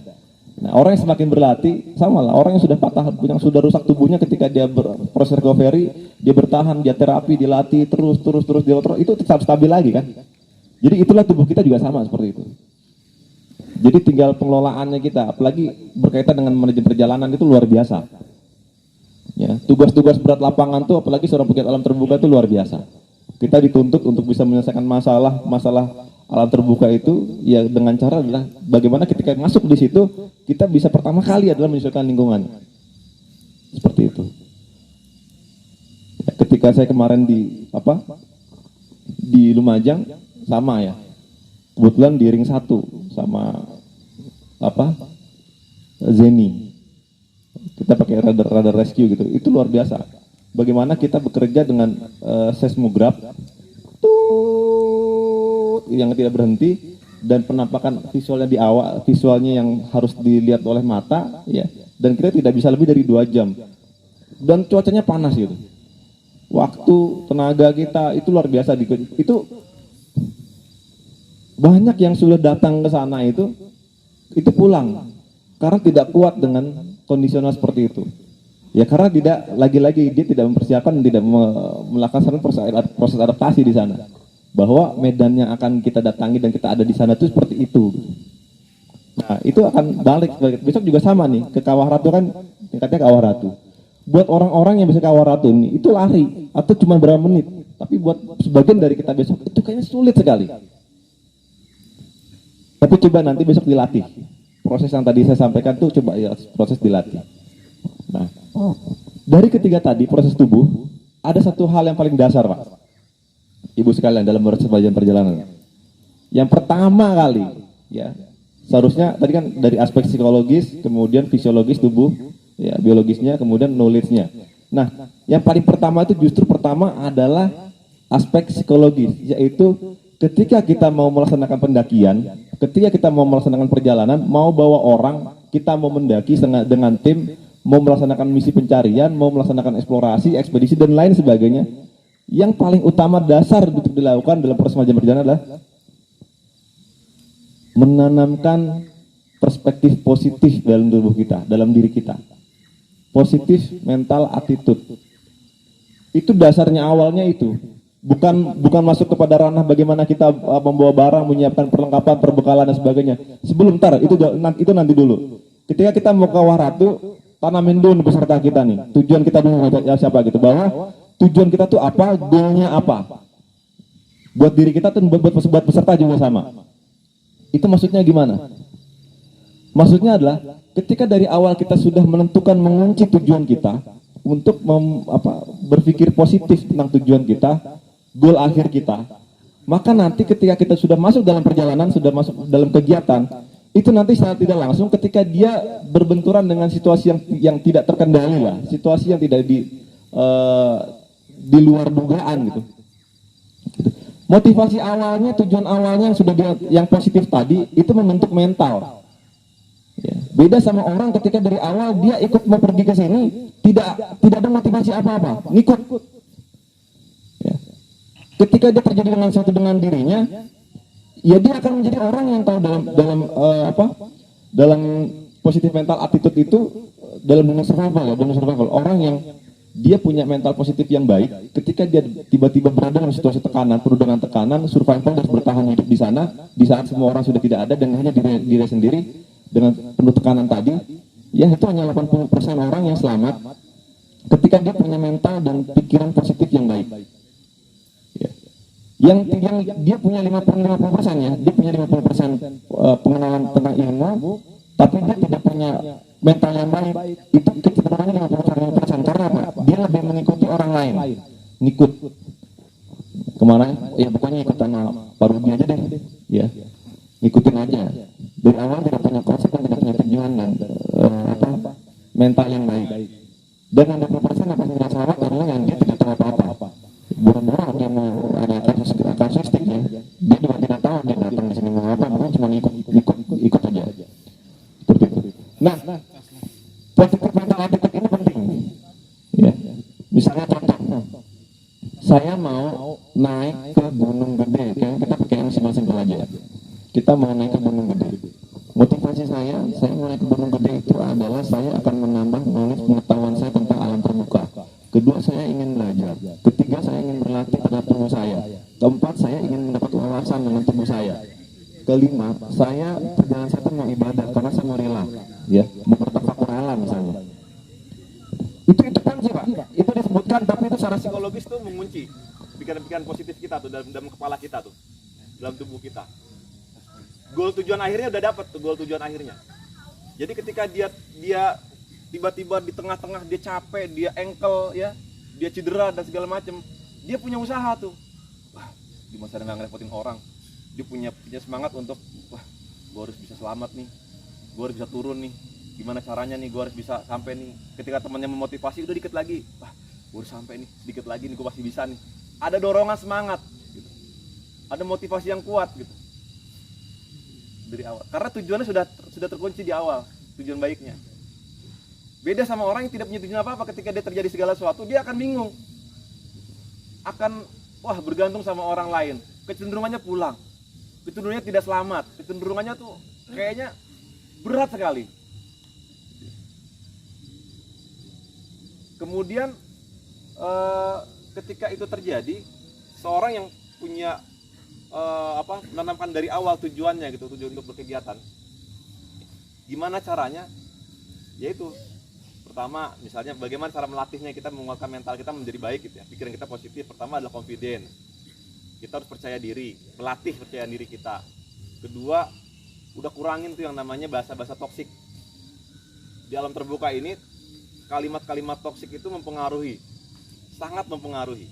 Nah, orang yang semakin berlatih sama lah, orang yang sudah patah, yang sudah rusak tubuhnya, ketika dia proses recovery, dia bertahan, dia terapi, dilatih terus dia itu tetap stabil lagi kan. Jadi itulah tubuh kita juga sama seperti itu. Jadi tinggal pengelolaannya kita, apalagi berkaitan dengan manajemen perjalanan itu luar biasa. Ya, tugas-tugas berat lapangan tuh apalagi seorang pegiat alam terbuka itu luar biasa. Kita dituntut untuk bisa menyelesaikan masalah alam terbuka itu ya dengan cara adalah bagaimana ketika masuk di situ kita bisa pertama kali adalah menyesuaikan lingkungan. Seperti itu. Ya, ketika saya kemarin di Lumajang sama ya. Kebetulan di ring 1 sama Zeni. Kita pakai radar rescue gitu. Itu luar biasa. Bagaimana kita bekerja dengan seismograf yang tidak berhenti, dan penampakan visualnya di awal, visualnya yang harus dilihat oleh mata ya, dan kita tidak bisa lebih dari 2 jam, dan cuacanya panas gitu. Waktu, tenaga kita itu luar biasa. Itu banyak yang sudah datang ke sana itu pulang karena tidak kuat dengan kondisional seperti itu. Ya karena tidak, lagi-lagi dia tidak mempersiapkan, tidak melakukan proses adaptasi di sana. Bahwa medan yang akan kita datangi dan kita ada di sana itu seperti itu. Nah itu akan balik, besok juga sama nih, ke Kawah Ratu kan, tingkatnya Kawah Ratu. Buat orang-orang yang bisa Kawah Ratu ini, itu lari, atau cuma berapa menit. Tapi buat sebagian dari kita besok, itu kayaknya sulit sekali. Tapi coba nanti besok dilatih. Proses yang tadi saya sampaikan tuh coba ya, proses dilatih. Nah, dari ketiga tadi proses tubuh, ada satu hal yang paling dasar Pak, Ibu sekalian, dalam proses perjalanan. Yang pertama kali, ya seharusnya tadi kan dari aspek psikologis, kemudian fisiologis tubuh, ya biologisnya, kemudian knowledge-nya. Nah, yang paling pertama itu justru pertama adalah aspek psikologis, yaitu ketika kita mau melaksanakan pendakian, ketika kita mau melaksanakan perjalanan, mau bawa orang, kita mau mendaki dengan tim, mau melaksanakan misi pencarian, mau melaksanakan eksplorasi, ekspedisi, dan lain sebagainya. Yang paling utama dasar untuk dilakukan dalam proses manajemen perjalanan adalah menanamkan perspektif positif dalam tubuh kita, dalam diri kita. Positif mental attitude. Itu dasarnya awalnya itu. Bukan masuk kepada ranah bagaimana kita membawa barang, menyiapkan perlengkapan, perbekalan, dan sebagainya. Sebelum itu nanti dulu. Ketika kita mau ke Kawah Ratu, tanamin dulu peserta kita nih, tujuan kita dulu ya siapa gitu, bahwa tujuan kita tuh apa, goalnya apa, buat diri kita tuh, buat peserta juga sama. Itu maksudnya gimana? Maksudnya adalah ketika dari awal kita sudah menentukan, mengunci tujuan kita untuk berpikir positif tentang tujuan kita, goal akhir kita, maka nanti ketika kita sudah masuk dalam perjalanan, sudah masuk dalam kegiatan, itu nanti secara tidak langsung ketika dia berbenturan dengan situasi yang tidak terkendali lah, situasi yang tidak di luar dugaan gitu. Motivasi awalnya, tujuan awalnya yang sudah yang positif tadi itu membentuk mental. Ya. Beda sama orang ketika dari awal dia ikut mau pergi ke sini tidak ada motivasi apa-apa, ngikut. Ya. Ketika dia terjadi dengan sesuatu dengan dirinya, ya dia akan menjadi orang yang tahu dalam positif mental attitude itu dalam dunia survival, orang yang dia punya mental positif yang baik. Ketika dia tiba-tiba berada dalam situasi tekanan, penuh dengan tekanan, survival harus bertahan hidup di sana, di saat semua orang sudah tidak ada dan hanya diri sendiri dengan penuh tekanan tadi, ya itu hanya 80% orang yang selamat ketika dia punya mental dan pikiran positif yang baik. Ya. yang dia punya 50% ya, dia punya 50% pengenalan tentang ilmu, tapi dia tidak punya mental yang baik, itu kecenderungannya 50%. Karena apa? Dia lebih mengikuti orang lain, ngikut kemana? Ya pokoknya ikut sama Pak Ruby aja deh, ya ngikutin aja. Dari awal tidak punya konsep dan tidak punya tujuan dan mental yang baik. Dan yang 20% apa yang selamat adalah yang dia tidak tahu apa-apa. Bukan dia mau ada kasusistik ya, dia juga tidak tahu dia datang di sini mau apa, bukan cuma ikut aja. Seperti itu. Nah, positif mental attitude ini penting. Ya, misalnya contoh, saya mau naik ke Gunung Gede, kita pakai yang simpel-simpel aja. Kita mau naik ke Gunung Gede. Motivasi saya mau naik ke Gunung Gede itu adalah saya akan menambah knowledge pengetahuan saya tentang alam terbuka. Kedua, saya ingin belajar. Ketiga, saya ingin berlatih terhadap tubuh saya. Keempat, saya ingin mendapat wawasan dengan tubuh saya. Kelima, perjalanan saya itu mau ibadah karena saya mau rela, ya, mau bertafakur alam misalnya. Itu kan sih Pak, itu disebutkan, tapi itu secara Psikologis tuh mengunci pikiran-pikiran positif kita tuh dalam kepala kita tuh, dalam tubuh kita. Goal tujuan akhirnya udah dapat tuh, goal tujuan akhirnya. Jadi ketika dia tiba-tiba di tengah-tengah dia capek, dia ankle ya, dia cedera dan segala macam, dia punya usaha tuh. Wah, gimana cara nggak ngerepotin orang? Dia punya semangat untuk, wah, gue harus bisa selamat nih, gue harus bisa turun nih. Gimana caranya nih, gue harus bisa sampai nih. Ketika temannya memotivasi, udah dikit lagi, wah, gue harus sampai nih, sedikit lagi nih, gue pasti bisa nih. Ada dorongan semangat, gitu. Ada motivasi yang kuat gitu dari awal. Karena tujuannya sudah terkunci di awal, tujuan baiknya. Beda sama orang yang tidak punya tujuan apa-apa, ketika dia terjadi segala sesuatu, dia akan bingung. Akan, wah, bergantung sama orang lain. Kecenderungannya pulang. Kecenderungannya tidak selamat. Kecenderungannya tuh kayaknya berat sekali. Kemudian ketika itu terjadi, seorang yang punya menanamkan dari awal tujuannya gitu, tujuan untuk berkegiatan. Gimana caranya? Yaitu pertama, misalnya bagaimana cara melatihnya, kita menguatkan mental kita menjadi baik gitu ya. Pikiran kita positif. Pertama adalah confident. Kita harus percaya diri, melatih percaya diri kita. Kedua, udah kurangin tuh yang namanya bahasa-bahasa toksik. Di alam terbuka ini, kalimat-kalimat toksik itu mempengaruhi, sangat mempengaruhi.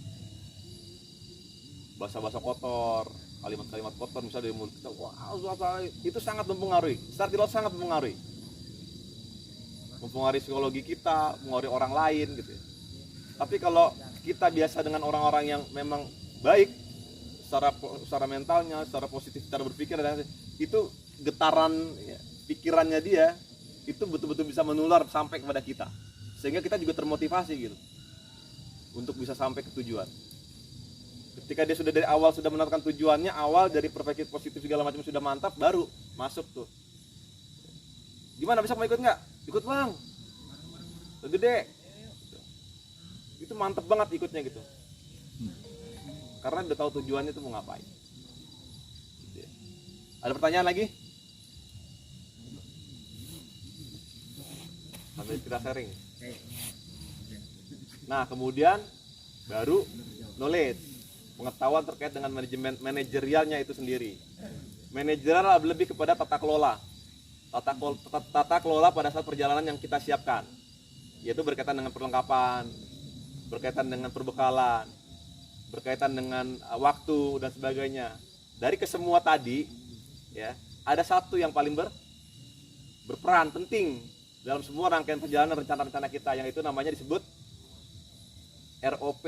Bahasa-bahasa kotor, kalimat-kalimat kotor misalnya dari mulut kita, wah, itu sangat mempengaruhi. Secara tidak sangat mempengaruhi. Mempengaruhi psikologi kita, mempengaruhi orang lain gitu ya. Tapi kalau kita biasa dengan orang-orang yang memang baik secara mentalnya, secara positif, cara berpikir, itu getaran ya, pikirannya dia itu betul-betul bisa menular sampai kepada kita, sehingga kita juga termotivasi gitu untuk bisa sampai ke tujuan. Ketika dia sudah dari awal sudah menentukan tujuannya, awal dari perspektif positif segala macam sudah mantap, baru masuk tuh. Gimana, bisa mau ikut nggak? Ikut bang, gede, itu mantep banget ikutnya gitu. Karena udah tahu tujuannya itu mau ngapain. Ada pertanyaan lagi? Sambil kita sharing. Nah, kemudian baru knowledge, pengetahuan terkait dengan manajemen manajerialnya itu sendiri. Manajerial lebih kepada tata kelola. Tata kelola pada saat perjalanan yang kita siapkan, yaitu berkaitan dengan perlengkapan, berkaitan dengan perbekalan, berkaitan dengan waktu dan sebagainya. Dari kesemua tadi ya, ada satu yang paling berperan penting dalam semua rangkaian perjalanan rencana-rencana kita, yang itu namanya disebut ROP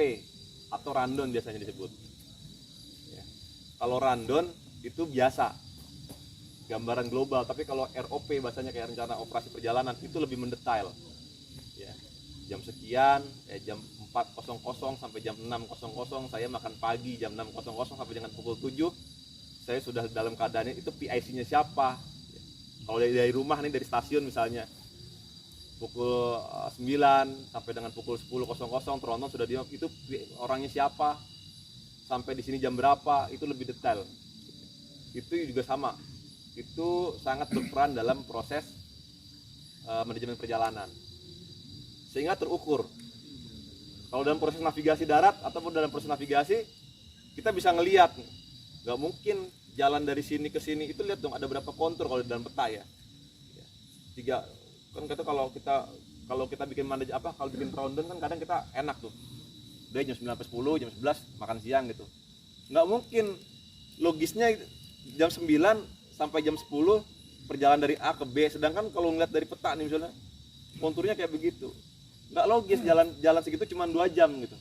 atau rundown biasanya disebut ya. Kalau rundown itu biasa gambaran global, tapi kalau ROP bahasanya kayak rencana operasi perjalanan, itu lebih mendetail ya. Jam sekian jam 4.00 sampai jam 6.00 saya makan pagi, jam 6.00 sampai dengan pukul 7 saya sudah dalam keadaan itu, PIC-nya siapa. Kalau dari rumah nih, dari stasiun misalnya pukul 9 sampai dengan pukul 10.00 tronton sudah dia, itu orangnya siapa, sampai di sini jam berapa, itu lebih detail. Itu juga sama, itu sangat berperan dalam proses manajemen perjalanan, sehingga terukur. Kalau dalam proses navigasi darat ataupun dalam proses navigasi, kita bisa ngelihat nih, nggak mungkin jalan dari sini ke sini itu, lihat dong ada berapa kontur kalau di dalam peta ya. Tiga kan kata kalau kita bikin kalau bikin rundown kan kadang kita enak tuh. Udah jam 9 sampai 10, jam 11 makan siang gitu. Nggak mungkin logisnya jam 9 sampai jam 10 perjalanan dari A ke B, sedangkan kalau ngeliat dari peta nih misalnya konturnya kayak begitu. Nggak logis jalan segitu cuma 2 jam gitu.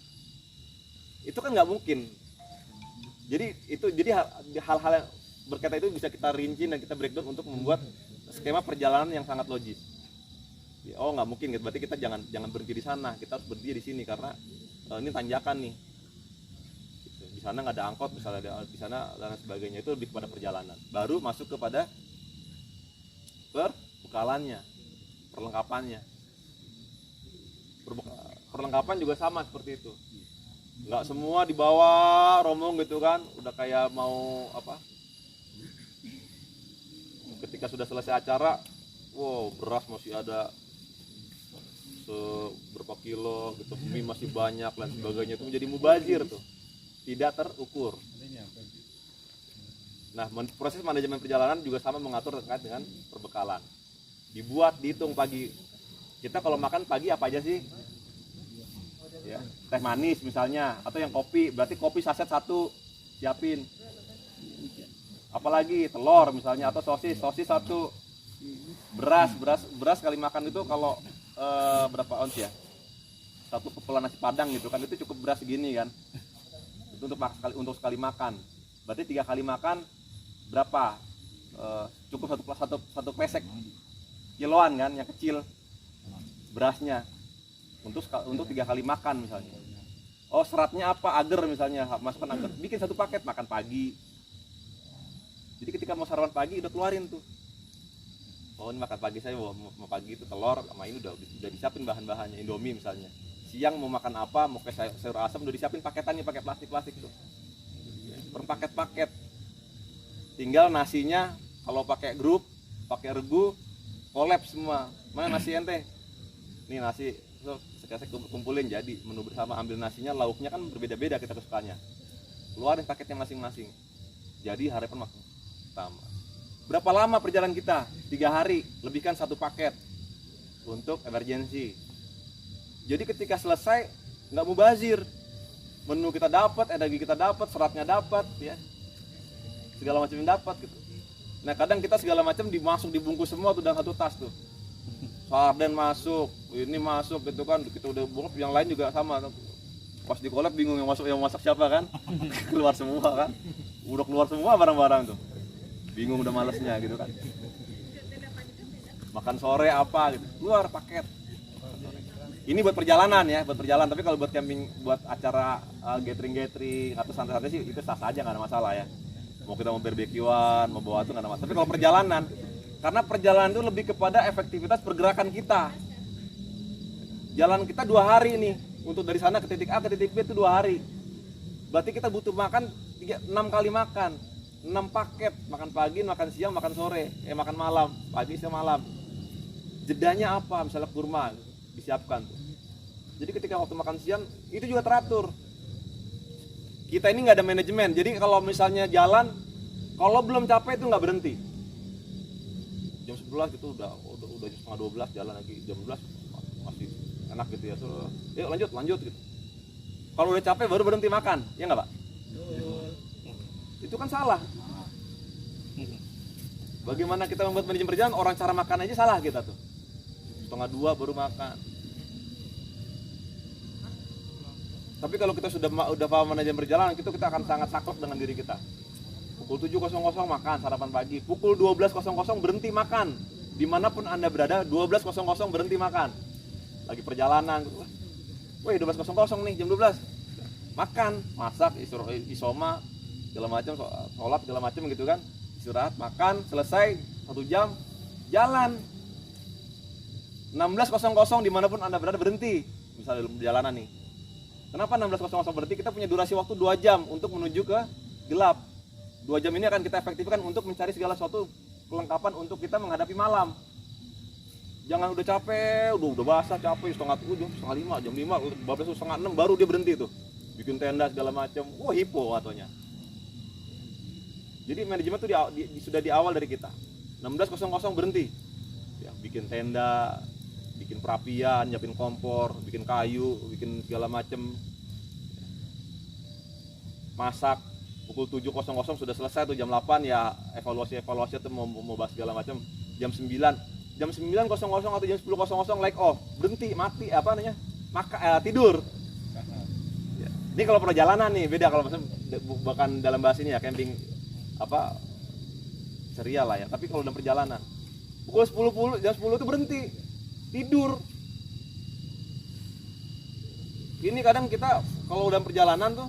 Itu kan nggak mungkin. Jadi hal-hal yang berkaitan itu bisa kita rinci dan kita breakdown untuk membuat skema perjalanan yang sangat logis. Oh nggak mungkin gitu, berarti kita jangan berhenti di sana, kita harus berdiri di sini karena ini tanjakan nih. Gitu. Di sana nggak ada angkot, misalnya di sana dan sebagainya, itu lebih kepada perjalanan. Baru masuk kepada perbekalannya, perlengkapannya. Perlengkapan juga sama seperti itu. Nggak semua dibawa rombong gitu kan, udah kayak mau apa? Ketika sudah selesai acara, wow beras masih ada seberapa kilo gitu, mie masih banyak dan sebagainya, itu menjadi mubazir tuh, tidak terukur. Nah, proses manajemen perjalanan juga sama mengatur terkait dengan perbekalan. Dihitung pagi. Kita kalau makan pagi apa aja sih? Ya, teh manis misalnya, atau yang kopi, berarti kopi saset 1 siapin. Apalagi telur misalnya, atau sosis 1. Beras kali makan itu kalau berapa ons ya? 1 kepelan nasi padang gitu kan, itu cukup beras segini kan. Itu untuk sekali makan. Berarti 3 kali makan berapa? Cukup satu pesek kiloan kan, yang kecil berasnya untuk 3 kali makan misalnya. Oh seratnya apa? Agar misalnya, masukkan agar, bikin 1 paket makan pagi. Jadi ketika mau sarapan pagi udah keluarin tuh. Oh ini makan pagi saya mau pagi itu telur sama ini udah disiapin bahan-bahannya, Indomie misalnya. Siang mau makan apa, mau kayak sayur asam udah disiapin paketannya pakai plastik tuh. Per paket-paket. Tinggal nasinya kalau pakai grup, pakai regu, collab semua. Mana nasi ente? Nih nasi, so, sekali kumpulin jadi menu bersama, ambil nasinya, lauknya kan berbeda-beda kita kesukaannya. Keluarin paketnya masing-masing. Jadi harapan makan pertama. Berapa lama perjalanan kita? 3 hari, lebihkan 1 paket untuk emergency. Jadi ketika selesai nggak mubazir, menu kita dapat, energi kita dapat, seratnya dapat, ya segala macam dapat gitu. Nah kadang kita segala macam dibungkus semua tuh dalam 1 tas tuh. Sarden masuk, ini masuk gitu kan, kita udah bungkus, yang lain juga sama. Pas di collab bingung yang masak siapa kan? Keluar semua kan? Udah keluar semua barang-barang tuh. Bingung udah malesnya gitu kan. Makan sore apa gitu, keluar paket. Ini buat perjalanan ya, buat perjalanan. Tapi kalau buat camping, buat acara gathering atau santai-santai sih itu sah saja, nggak ada masalah ya. Mau kita mau barbekyuan, mau bawa itu nggak ada masalah. Tapi kalau perjalanan, karena perjalanan itu lebih kepada efektivitas pergerakan kita. Jalan kita 2 hari nih, untuk dari sana ke titik A ke titik B itu 2 hari. Berarti kita butuh makan 6 kali makan. 6 paket, makan pagi, makan siang, makan sore, makan malam, pagi, siang, malam. Jedanya apa? Misalnya kurma disiapkan tuh. Jadi ketika waktu makan siang itu juga teratur. Kita ini nggak ada manajemen. Jadi kalau misalnya jalan, kalau belum capek itu nggak berhenti. Jam 11 itu udah jam 11:30 jalan lagi, jam 12 masih enak gitu ya. So, yuk lanjut gitu. Kalau udah capek baru berhenti makan, ya nggak Pak? Itu kan salah. Bagaimana kita membuat manajemen perjalanan, orang cara makan aja salah kita tuh. 1:30 baru makan. Tapi kalau kita sudah paham manajemen perjalanan, itu kita akan sangat saklek dengan diri kita. Pukul 7.00 makan sarapan pagi, pukul 12.00 berhenti makan. Dimanapun Anda berada, 12.00 berhenti makan. Lagi perjalanan, wih 12.00 nih, jam 12. Makan, masak, isoma, segala macam, sholat segala macam gitu kan, istirahat, makan, selesai 1 jam, jalan. 16.00 dimanapun Anda berada berhenti, misalnya dalam perjalanan nih. Kenapa 16.00 berhenti? Kita punya durasi waktu 2 jam untuk menuju ke gelap. 2 jam ini akan kita efektifkan untuk mencari segala sesuatu kelengkapan untuk kita menghadapi malam. Jangan udah capek, udah basah, capek, 4:30, jam 5, jam 5, 12, 5:30 baru dia berhenti tuh. bikin tenda segala macam, wah hipo katanya. Jadi manajemen tuh sudah di awal dari kita. 16.00 berhenti. Ya, bikin tenda, bikin perapian, nyiapin kompor, bikin kayu, bikin segala macam. Masak pukul 7.00 sudah selesai tuh, jam 8 ya evaluasi tuh mau bahas segala macam. Jam 9 atau jam 10.00 like off, berhenti, mati apa namanya? Tidur. Ya. Ini kalau perjalanan nih beda, kalau misalnya bukan dalam bahas ini ya, camping apa serial lah ya, tapi kalau dalam perjalanan pukul 10 jam 10 itu berhenti tidur. Ini kadang kita kalau dalam perjalanan tuh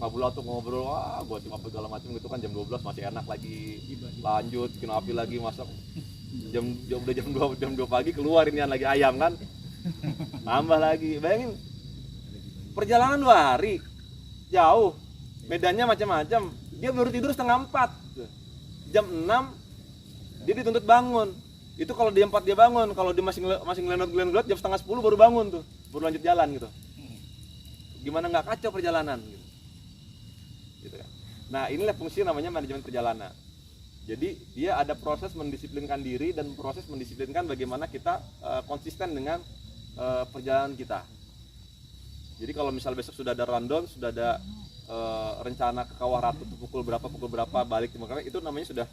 ngobrol, gua apa segala macam gitu kan, jam 12 masih enak lagi, lanjut bikin api lagi, masak jam 2 pagi keluar inian lagi ayam kan, nambah lagi. Bayangin perjalanan 2 hari jauh, medannya macam-macam, dia baru tidur setengah 4, jam 6 dia dituntut bangun. Itu kalau dia 4 dia bangun, kalau dia masih ngelenot jam setengah 10 baru bangun tuh, baru lanjut jalan gitu. Gimana nggak kacau perjalanan gitu kan. Nah inilah fungsi namanya manajemen perjalanan. Jadi dia ada proses mendisiplinkan diri dan proses mendisiplinkan bagaimana kita konsisten dengan perjalanan kita. Jadi kalau misal besok sudah ada rundown, sudah ada rencana ke Kawah Ratu pukul berapa balik, itu namanya sudah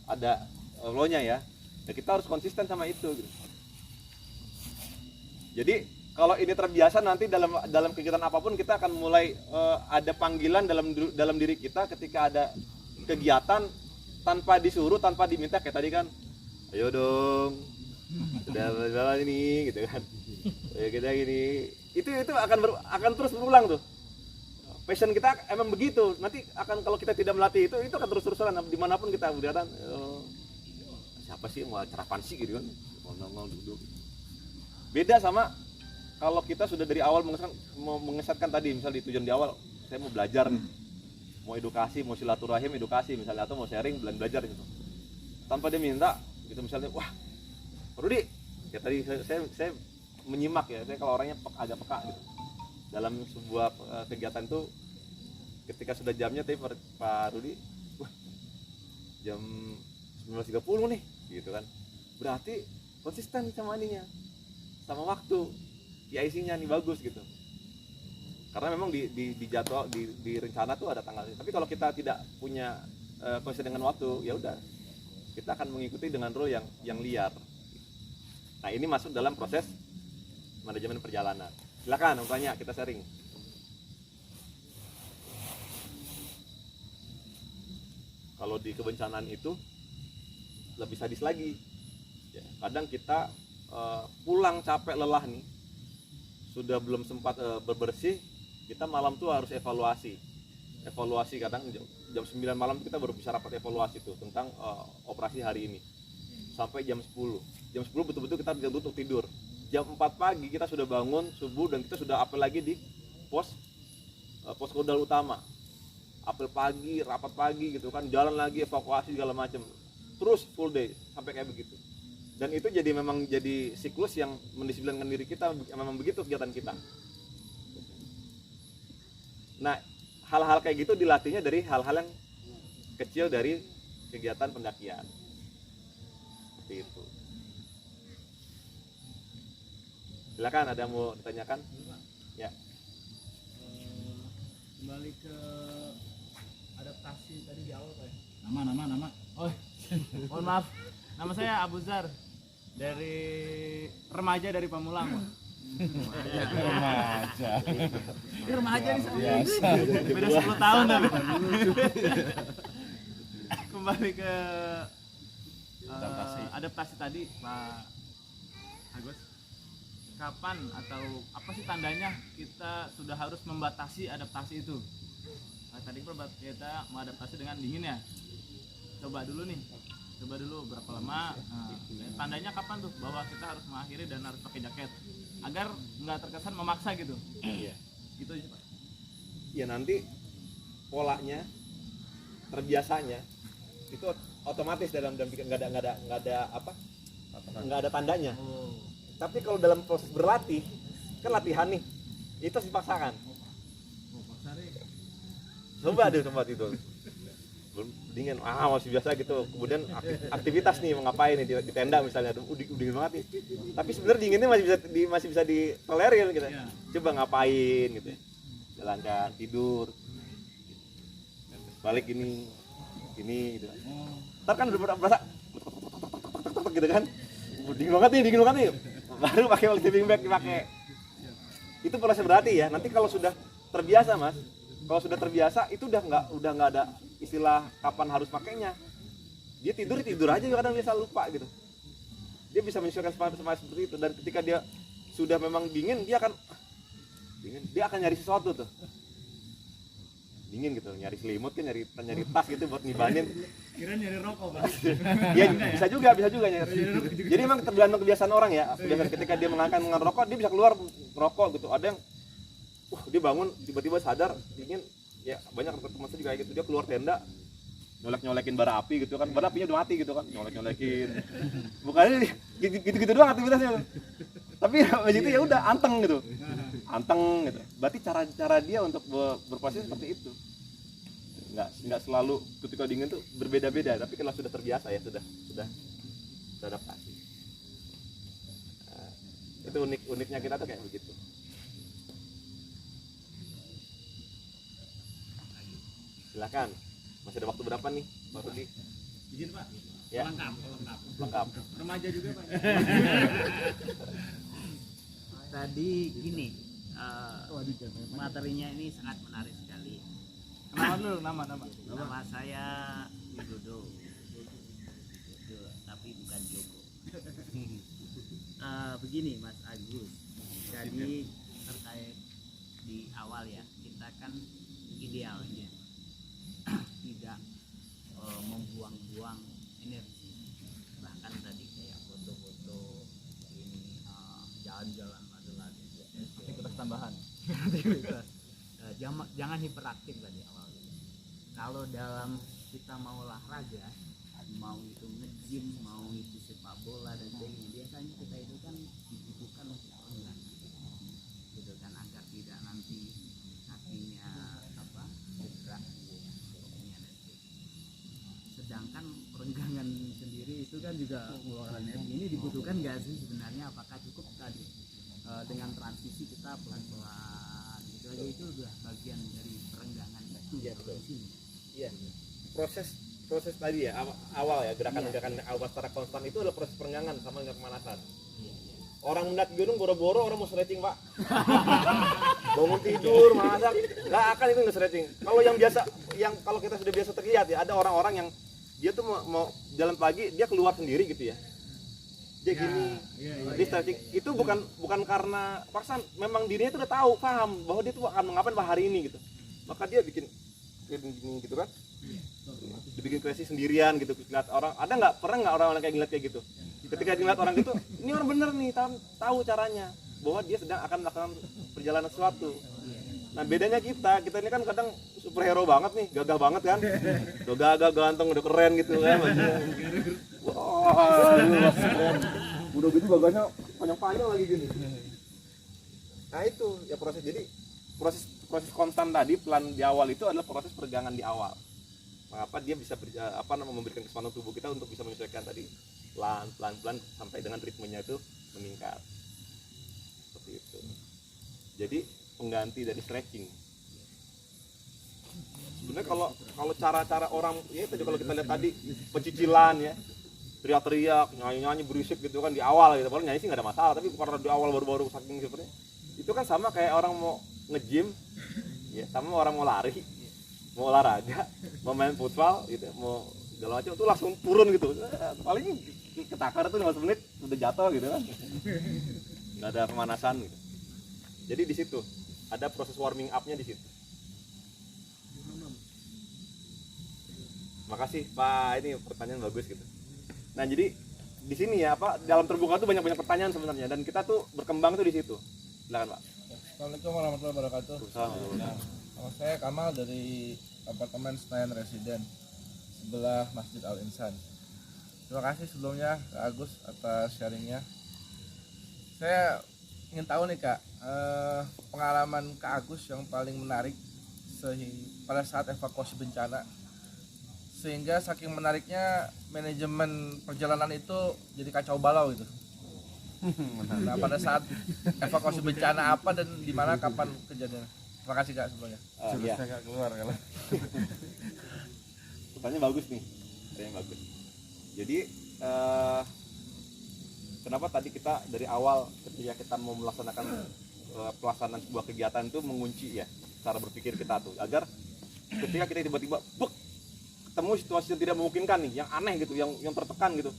ada low-nya ya. Nah, kita harus konsisten sama itu gitu. Jadi kalau ini terbiasa, nanti dalam kegiatan apapun kita akan mulai ada panggilan dalam diri kita ketika ada kegiatan tanpa disuruh, tanpa diminta, kayak tadi kan, ayo dong, sudah ini gitu kan, ayo kita gini, itu akan terus berulang tuh. Passion kita emang begitu, nanti akan, kalau kita tidak melatih itu akan terus-terusan dimanapun kita berada. Siapa sih mau acara apaan sih gitu kan, ngomong duduk. Beda sama kalau kita sudah dari awal mengesetkan tadi, misal di tujuan di awal, saya mau belajar nih, mau edukasi, mau silaturahim edukasi misalnya, atau mau sharing belajar gitu, tanpa dia minta gitu, misalnya, wah Rudi, ya tadi saya menyimak ya, saya kalau orangnya agak peka gitu dalam sebuah kegiatan itu, ketika sudah jamnya, tapi Pak Rudi, wah jam 19.30 nih gitu kan, berarti konsisten sama ininya, sama waktu, IC-nya nih bagus gitu. Karena memang di jadwal, di rencana tuh ada tanggalnya. Tapi kalau kita tidak punya konsisten dengan waktu, ya udah, kita akan mengikuti dengan rule yang liar. Nah ini masuk dalam proses manajemen perjalanan. Silakan tanya, kita sharing. Kalau di kebencanaan itu lebih sadis lagi. Ya, kadang kita pulang capek lelah nih, sudah belum sempat berbersih, kita malam tuh harus evaluasi kadang jam 9 malam kita baru bisa rapat evaluasi tuh tentang operasi hari ini sampai jam 10 betul-betul kita tutup tidur. Jam 4 pagi kita sudah bangun subuh dan kita sudah apel lagi di pos kodal utama, apel pagi, rapat pagi gitu kan, jalan lagi, evakuasi segala macam, terus full day sampai kayak begitu. Dan itu memang jadi siklus yang mendisiplinkan diri kita, memang begitu kegiatan kita. Nah, hal-hal kayak gitu dilatihnya dari hal-hal yang kecil dari kegiatan pendakian. Seperti itu. Silakan, ada yang mau ditanyakan? Ya. Kembali ke adaptasi tadi di awal Pak. Nama. Oh, mohon maaf. Nama saya Abu Zar, dari remaja dari Pamulang. Remaja. Ini remaja nih sama Biasa. beda 10 tahun tapi. Kembali ke adaptasi tadi Pak Agus. Kapan atau apa sih tandanya kita sudah harus membatasi adaptasi itu? Nah, tadi kita mengadaptasi dengan dingin ya. Coba dulu berapa lama, tandanya kapan tuh bahwa kita harus mengakhiri dan harus pakai jaket agar nggak terkesan memaksa gitu. Iya. Gitu aja Pak. Ya nanti polanya, terbiasanya itu otomatis dalam pikir, nggak ada tandanya. Tapi kalau dalam proses berlatih, kan latihan nih, itu harus dipaksakan. Coba itu. Belum dingin, masih biasa gitu. Kemudian aktivitas nih mau ngapain nih di tenda misalnya, udah dingin banget nih. Tapi sebenarnya dinginnya masih bisa ditolerir gitu. Coba ngapain gitu ya. Jalankan, tidur. Balik ini gitu. Ntar kan udah berasa gitu kan. Dingin banget nih. Baru pakai sleeping bag dipakai. Itu proses berarti ya. Nanti kalau sudah terbiasa, Mas. Kalau sudah terbiasa itu udah nggak ada istilah kapan harus pakainya. Dia tidur aja kadang biasa lupa gitu. Dia bisa menyesuaikan sama seperti itu, dan ketika dia sudah memang dingin dia akan nyari sesuatu tuh. Dingin gitu, nyari selimut kan, nyari tas gitu buat ngibanin. Kira nyari rokok, Bang. Iya, bisa juga nyari. Jadi emang tergantung kebiasaan orang ya. Kebiasaan ketika dia mengangkat rokok, dia bisa keluar rokok gitu. Ada yang dia bangun tiba-tiba sadar dingin, ya banyak teman saya juga kayak gitu, dia keluar tenda nyolek-nyolekin bara api gitu kan, bara apinya udah mati gitu kan, nyolek-nyolekin, bukannya gitu doang aktivitasnya, tapi habis itu ya udah anteng gitu, berarti cara dia untuk berproses seperti itu, nggak selalu ketika dingin tuh berbeda-beda, tapi kalau sudah terbiasa ya sudah adaptasi. Nah, itu uniknya kita tuh kayak begitu. Silakan, masih ada waktu berapa nih Pak Rudi? Izin Pak, Ya. Lengkap. Remaja juga Pak. Tadi gini, materinya ini sangat menarik sekali. Nama dulu, nama. Nama saya Widodo, tapi bukan Joko. Begini Mas Agus, jadi terkait di awal ya, kita kan idealnya tidak membuang-buang energi, bahkan tadi kayak foto-foto ini, jalan-jalan adalah Aktivitas tambahan. jangan hiperaktif tadi awal. Kalau dalam kita mau olahraga, mau itu nge-gym, mau itu sepak bola dan sebagainya, biasanya kita itu kan dibutuhkan untuk perenggan gitu kan, agar tidak nanti kakinya bergerak gitu ya, kakinya dan sebagainya. Sedangkan perenggangan sendiri itu kan juga mengeluarkan energi. Ini dibutuhkan nggak sih sebenarnya? Apakah cukup tadi dengan transisi kita pelan-pelan gitu aja, itu udah bagian dari perenggangan itu? Iya, betul. Di sini. Iya. Proses tadi ya, awal ya, gerakan-gerakan awal secara konstan itu adalah proses perenggangan sama dengan pemanasan. Orang mendaki gunung boro-boro orang mau stretching, Pak. Bangun tidur, masak, nggak akan itu nggak stretching. Kalau yang biasa, kalau kita sudah biasa terlihat ya, ada orang-orang yang dia tuh mau jalan pagi, dia keluar sendiri gitu ya. Dia gini, dia stretching. Itu bukan karena paksa, memang dirinya tuh udah tahu, paham bahwa dia tuh akan mengapain hari ini gitu. Maka dia bikin gini gitu kan. Dibikin kreasi sendirian gitu, lihat orang, pernah nggak orang kayak ngeliat kayak gitu? Ketika ngeliat orang gitu, ini orang bener nih, tahu caranya bahwa dia sedang akan melakukan perjalanan sesuatu. Nah bedanya kita ini kan kadang superhero banget nih, gagah banget kan, udah gagah, ganteng, udah keren gitu kan. Wah, keren. Udah gitu gagahnya panjang-panjang lagi gini. Nah itu ya proses, jadi proses konstan tadi, pelan di awal itu adalah proses peregangan di awal. Mengapa dia bisa memberikan kesempatan tubuh kita untuk bisa menyesuaikan tadi pelan sampai dengan ritmenya itu meningkat seperti itu. Jadi pengganti dari stretching. Sebenarnya kalau cara-cara orang ya tadi, kalau kita lihat tadi pecicilan ya, teriak-teriak, nyanyi berisik gitu kan di awal gitu. Padahal nyanyi sih nggak ada masalah, tapi karena di awal baru-baru saking seperti itu kan sama kayak orang mau nge-gym ya, sama orang mau lari, mau olahraga, mau main futsal gitu, mau segala macam itu langsung turun gitu. Paling ketakar tuh 15 menit udah jatuh gitu kan. Nggak ada pemanasan gitu. Jadi di situ ada proses warming up-nya di situ. Makasih Pak, ini pertanyaan bagus gitu. Nah, jadi di sini ya dalam terbuka tuh banyak pertanyaan sebenarnya, dan kita tuh berkembang tuh di situ. Silakan Pak. Assalamualaikum warahmatullahi wabarakatuh. Assalamualaikum. Nama saya Kamal dari apartemen Senayan Residen sebelah Masjid Al Insan. Terima kasih sebelumnya Kak Agus atas sharingnya. Saya ingin tahu nih Kak, pengalaman Kak Agus yang paling menarik pada saat evakuasi bencana, sehingga saking menariknya manajemen perjalanan itu jadi kacau balau gitu. Nah pada saat evakuasi bencana apa dan di mana kapan kejadian? Terima kasih Kak sebelumnya. Iya. Saya nggak keluar kalau. Pertanyaan bagus nih, pertanyaan bagus. Jadi kenapa tadi kita dari awal ketika kita mau melaksanakan pelaksanaan sebuah kegiatan itu mengunci ya cara berpikir kita tuh, agar ketika kita tiba-tiba ketemu situasi yang tidak memungkinkan nih, yang aneh gitu, yang tertekan gitu,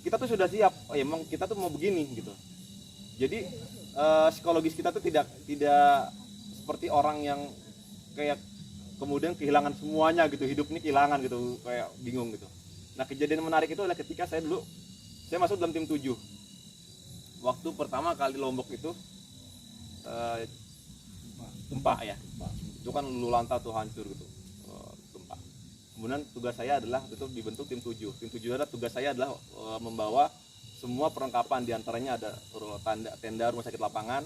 kita tuh sudah siap. Oh ya, emang kita tuh mau begini gitu. Jadi psikologis kita tuh tidak seperti orang yang kayak kemudian kehilangan semuanya gitu, hidup ini kehilangan gitu, kayak bingung gitu. Nah kejadian menarik itu adalah ketika saya masuk dalam tim 7. Waktu pertama kali Lombok itu gempa ya, itu kan lulu lanta tuh hancur gitu, gempa. Kemudian tugas saya adalah itu dibentuk tim 7. Tim 7 adalah tugas saya adalah membawa semua perlengkapan, diantaranya ada tenda rumah sakit lapangan,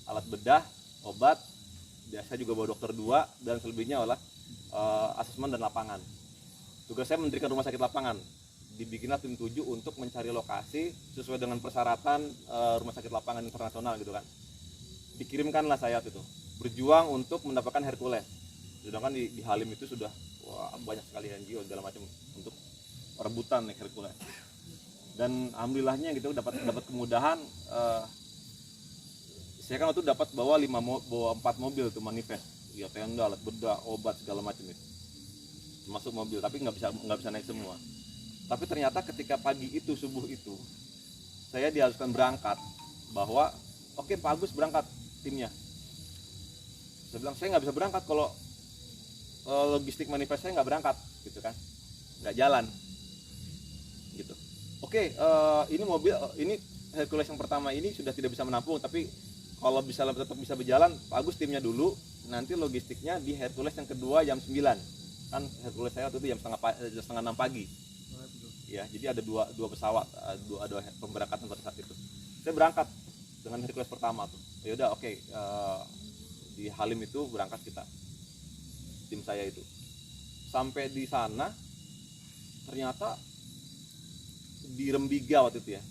alat bedah, obat. Saya juga bawa dokter 2 dan selebihnya adalah asesmen dan lapangan. Tugas saya mendirikan rumah sakit lapangan. Dibikinlah tim 7 untuk mencari lokasi sesuai dengan persyaratan rumah sakit lapangan internasional gitu kan. Dikirimkanlah saya itu berjuang untuk mendapatkan Hercules. Sedangkan di Halim itu sudah banyak sekali NGO segala macam untuk rebutan naik Hercules. Dan alhamdulillahnya gitu dapat kemudahan. Saya kan waktu dapat bawa 4 mobil tuh manifest, ya tenda, alat bedah, obat segala macam itu, masuk mobil, tapi nggak bisa naik semua. Tapi ternyata ketika pagi itu, subuh itu, saya diharuskan berangkat, bahwa oke, Pak Agus berangkat timnya. Saya bilang saya nggak bisa berangkat kalau logistik manifest saya nggak berangkat, gitu kan, nggak jalan, gitu. Oke, ini mobil, ini Hercules yang pertama ini sudah tidak bisa menampung, tapi kalau tetap bisa berjalan, Pak Agus timnya dulu, nanti logistiknya di Hercules yang kedua jam 9. Kan Hercules saya waktu itu jam setengah 6 pagi. Ya, jadi ada dua pesawat, ada pemberangkatan pada saat itu. Saya berangkat dengan Hercules pertama tuh. Ya udah, oke, di Halim itu berangkat kita, tim saya itu. Sampai di sana, ternyata di Rembiga waktu itu ya.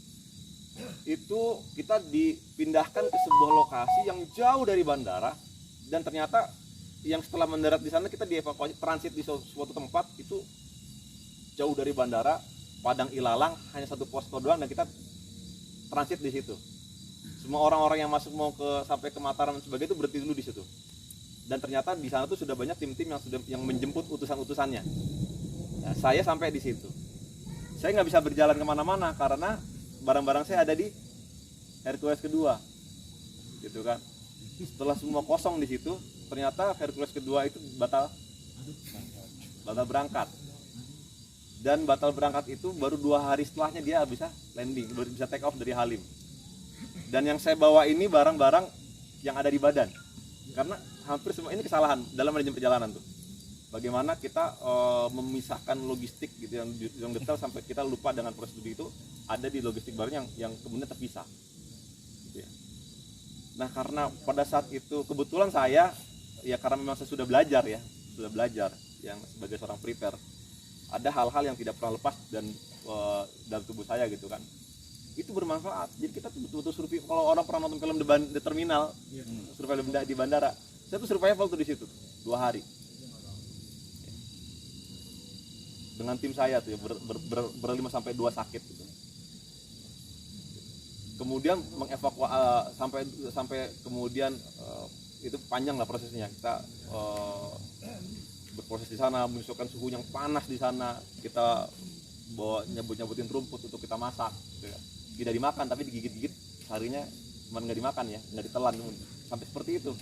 Itu kita dipindahkan ke sebuah lokasi yang jauh dari bandara, dan ternyata yang setelah mendarat di sana kita dievakuasi transit di suatu tempat itu jauh dari bandara, Padang Ilalang, hanya satu posko doang, dan kita transit di situ. Semua orang-orang yang masuk mau sampai ke Mataram dan sebagainya itu berhenti dulu di situ. Dan ternyata di sana tuh sudah banyak tim-tim yang menjemput utusan-utusannya. Nah, saya sampai di situ. Saya nggak bisa berjalan kemana-mana karena barang-barang saya ada di Hercules kedua, gitu kan. Setelah semua kosong di situ, ternyata Hercules kedua itu batal berangkat. Dan batal berangkat itu baru 2 hari setelahnya dia bisa landing, baru bisa take off dari Halim. Dan yang saya bawa ini barang-barang yang ada di badan, karena hampir semua ini kesalahan dalam manajemen perjalanan tuh. Bagaimana kita memisahkan logistik gitu yang detail sampai kita lupa dengan prosedur itu ada di logistik baru yang kemudian terpisah. Gitu ya. Nah karena pada saat itu kebetulan saya ya karena memang saya sudah belajar yang sebagai seorang prepare, ada hal-hal yang tidak pernah lepas dan dalam tubuh saya gitu kan. Itu bermanfaat. Jadi kita tuh betul-betul survei. Kalau orang pernah nonton film di terminal, survei di bandara, saya tuh survival tuh di situ 2 hari. Dengan tim saya tuh ya, berlima sampai 2 sakit gitu. Kemudian mengevakuasi sampai kemudian itu panjang lah prosesnya. Kita berproses di sana, menyesuaikan suhu yang panas di sana. Kita bawa nyabutin rumput untuk kita masak gitu ya. Tidak dimakan tapi digigit-gigit, seharinya cuma nggak dimakan ya, nggak ditelan, sampai seperti itu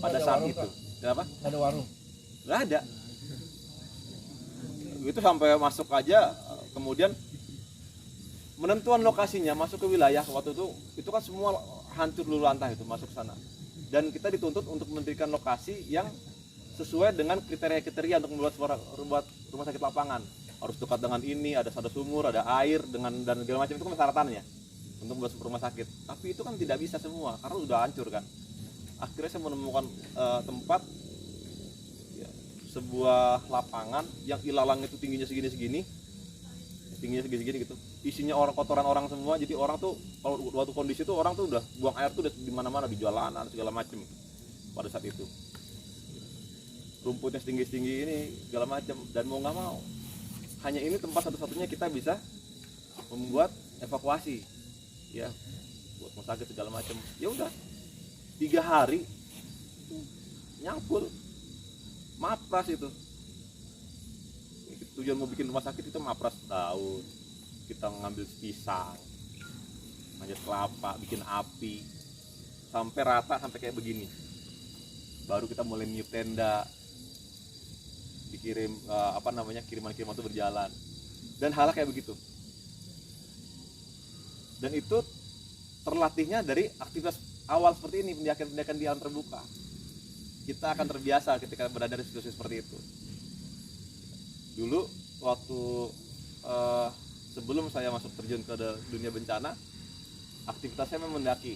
pada saat itu. Kenapa? Nggak ada warung? Nggak ada. Itu sampai masuk aja, kemudian menentuan lokasinya masuk ke wilayah waktu itu kan semua hancur lulu lantah itu masuk ke sana, dan kita dituntut untuk mendirikan lokasi yang sesuai dengan kriteria-kriteria untuk membuat rumah sakit lapangan. Harus dekat dengan ini, ada sumur, ada air dan segala macam, itu kan persyaratannya untuk membuat rumah sakit. Tapi itu kan tidak bisa semua karena udah hancur kan. Akhirnya saya menemukan tempat ya, sebuah lapangan yang ilalang itu tingginya segini gitu, isinya orang, kotoran orang semua. Jadi orang tuh kalau waktu kondisi itu orang tuh udah buang air tuh udah di mana-mana, di jalanan segala macem pada saat itu. Rumputnya setinggi ini segala macam, dan mau nggak mau hanya ini tempat satu-satunya kita bisa membuat evakuasi ya, buat rumah sakit segala macam. Ya udah 3 hari nyangkul mapras itu. Tujuan mau bikin rumah sakit itu mapras daun, kita ngambil pisang, manjat kelapa, bikin api sampai rata sampai kayak begini, baru kita mulai niup tenda, dikirim kiriman-kiriman itu berjalan, dan hal kayak begitu. Dan itu terlatihnya dari aktivitas awal seperti ini, pendidikan di alam terbuka. Kita akan terbiasa ketika berada di situasi seperti itu. Dulu waktu sebelum saya masuk terjun ke dunia bencana, aktivitas saya memang mendaki.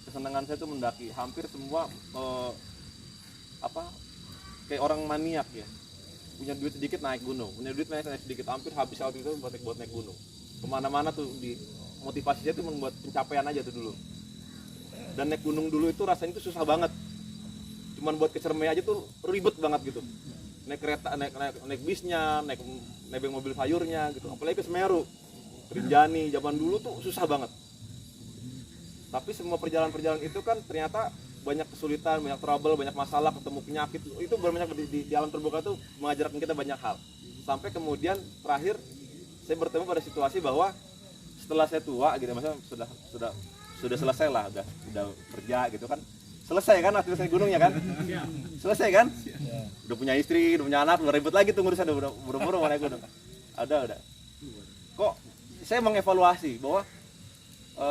Kesenangan saya itu mendaki. Hampir semua kayak orang maniak ya. Punya duit sedikit naik gunung, punya duit naik sedikit, hampir habis waktu itu buat naik gunung. Kemana-mana tuh, di motivasinya tuh membuat pencapaian aja tuh dulu. Dan naik gunung dulu itu rasanya itu susah banget. Cuman buat ke Cermai aja tuh ribet banget gitu. Naik kereta, naik bisnya, nebeng mobil sayurnya gitu. Apalagi ke Semeru, Rinjani, zaman dulu tuh susah banget. Tapi semua perjalanan itu kan ternyata banyak kesulitan, banyak trouble, banyak masalah, ketemu penyakit. Itu banyak di alam terbuka tuh mengajarkan kita banyak hal. Sampai kemudian terakhir saya bertemu pada situasi bahwa setelah saya tua gitu, maksudnya sudah selesai lah, udah kerja gitu kan. Selesai kan aktivitas gunungnya kan? Selesai kan? Udah punya istri, udah punya anak, udah ribet lagi tuh ngurusan, udah buru-buru mau naik gunung. Udah. Kok saya mengevaluasi bahwa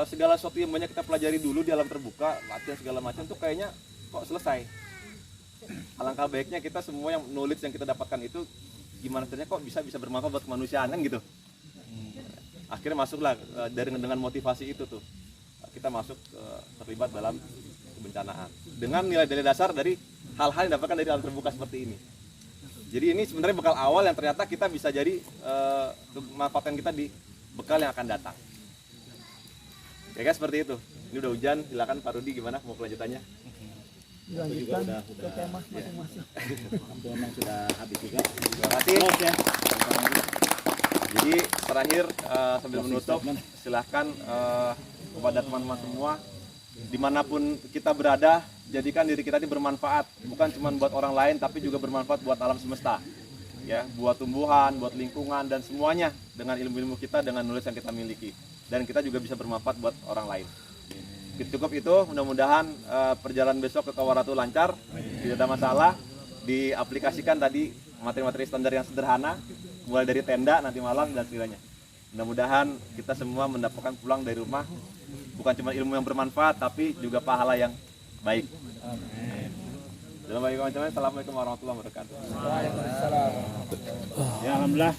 segala sesuatu yang banyak kita pelajari dulu di alam terbuka, latihan segala macam tuh kayaknya kok selesai. Alangkah baiknya kita semua yang knowledge yang kita dapatkan itu gimana caranya kok bisa bermanfaat buat kemanusiaan kan gitu. Akhirnya masuklah dengan motivasi itu tuh kita masuk terlibat dalam kebencanaan dengan nilai-nilai dasar dari hal-hal yang didapatkan dari alam terbuka seperti ini. Jadi ini sebenarnya bekal awal yang ternyata kita bisa jadi memanfaatkan kita di bekal yang akan datang. Ya kan seperti itu. Ini udah hujan, silakan Pak Rudi gimana mau kelanjutannya? Dilanjutkan ke tema masing-masing. Memang sudah habis juga. Terima kasih. Jadi terakhir sambil menutup, silahkan kepada teman-teman semua, dimanapun kita berada, jadikan diri kita ini bermanfaat, bukan cuma buat orang lain, tapi juga bermanfaat buat alam semesta, ya, buat tumbuhan, buat lingkungan dan semuanya dengan ilmu-ilmu kita, dengan knowledge yang kita miliki, dan kita juga bisa bermanfaat buat orang lain. Cukup itu, mudah-mudahan perjalanan besok ke Kawaratu lancar, tidak ada masalah. Diaplikasikan tadi materi-materi standar yang sederhana, mulai dari tenda nanti malam dan sebagainya. Mudah-mudahan kita semua mendapatkan pulang dari rumah bukan cuma ilmu yang bermanfaat, tapi juga pahala yang baik. Assalamualaikum warahmatullahi wabarakatuh. Waalaikumsalam. Ya alhamdulillah.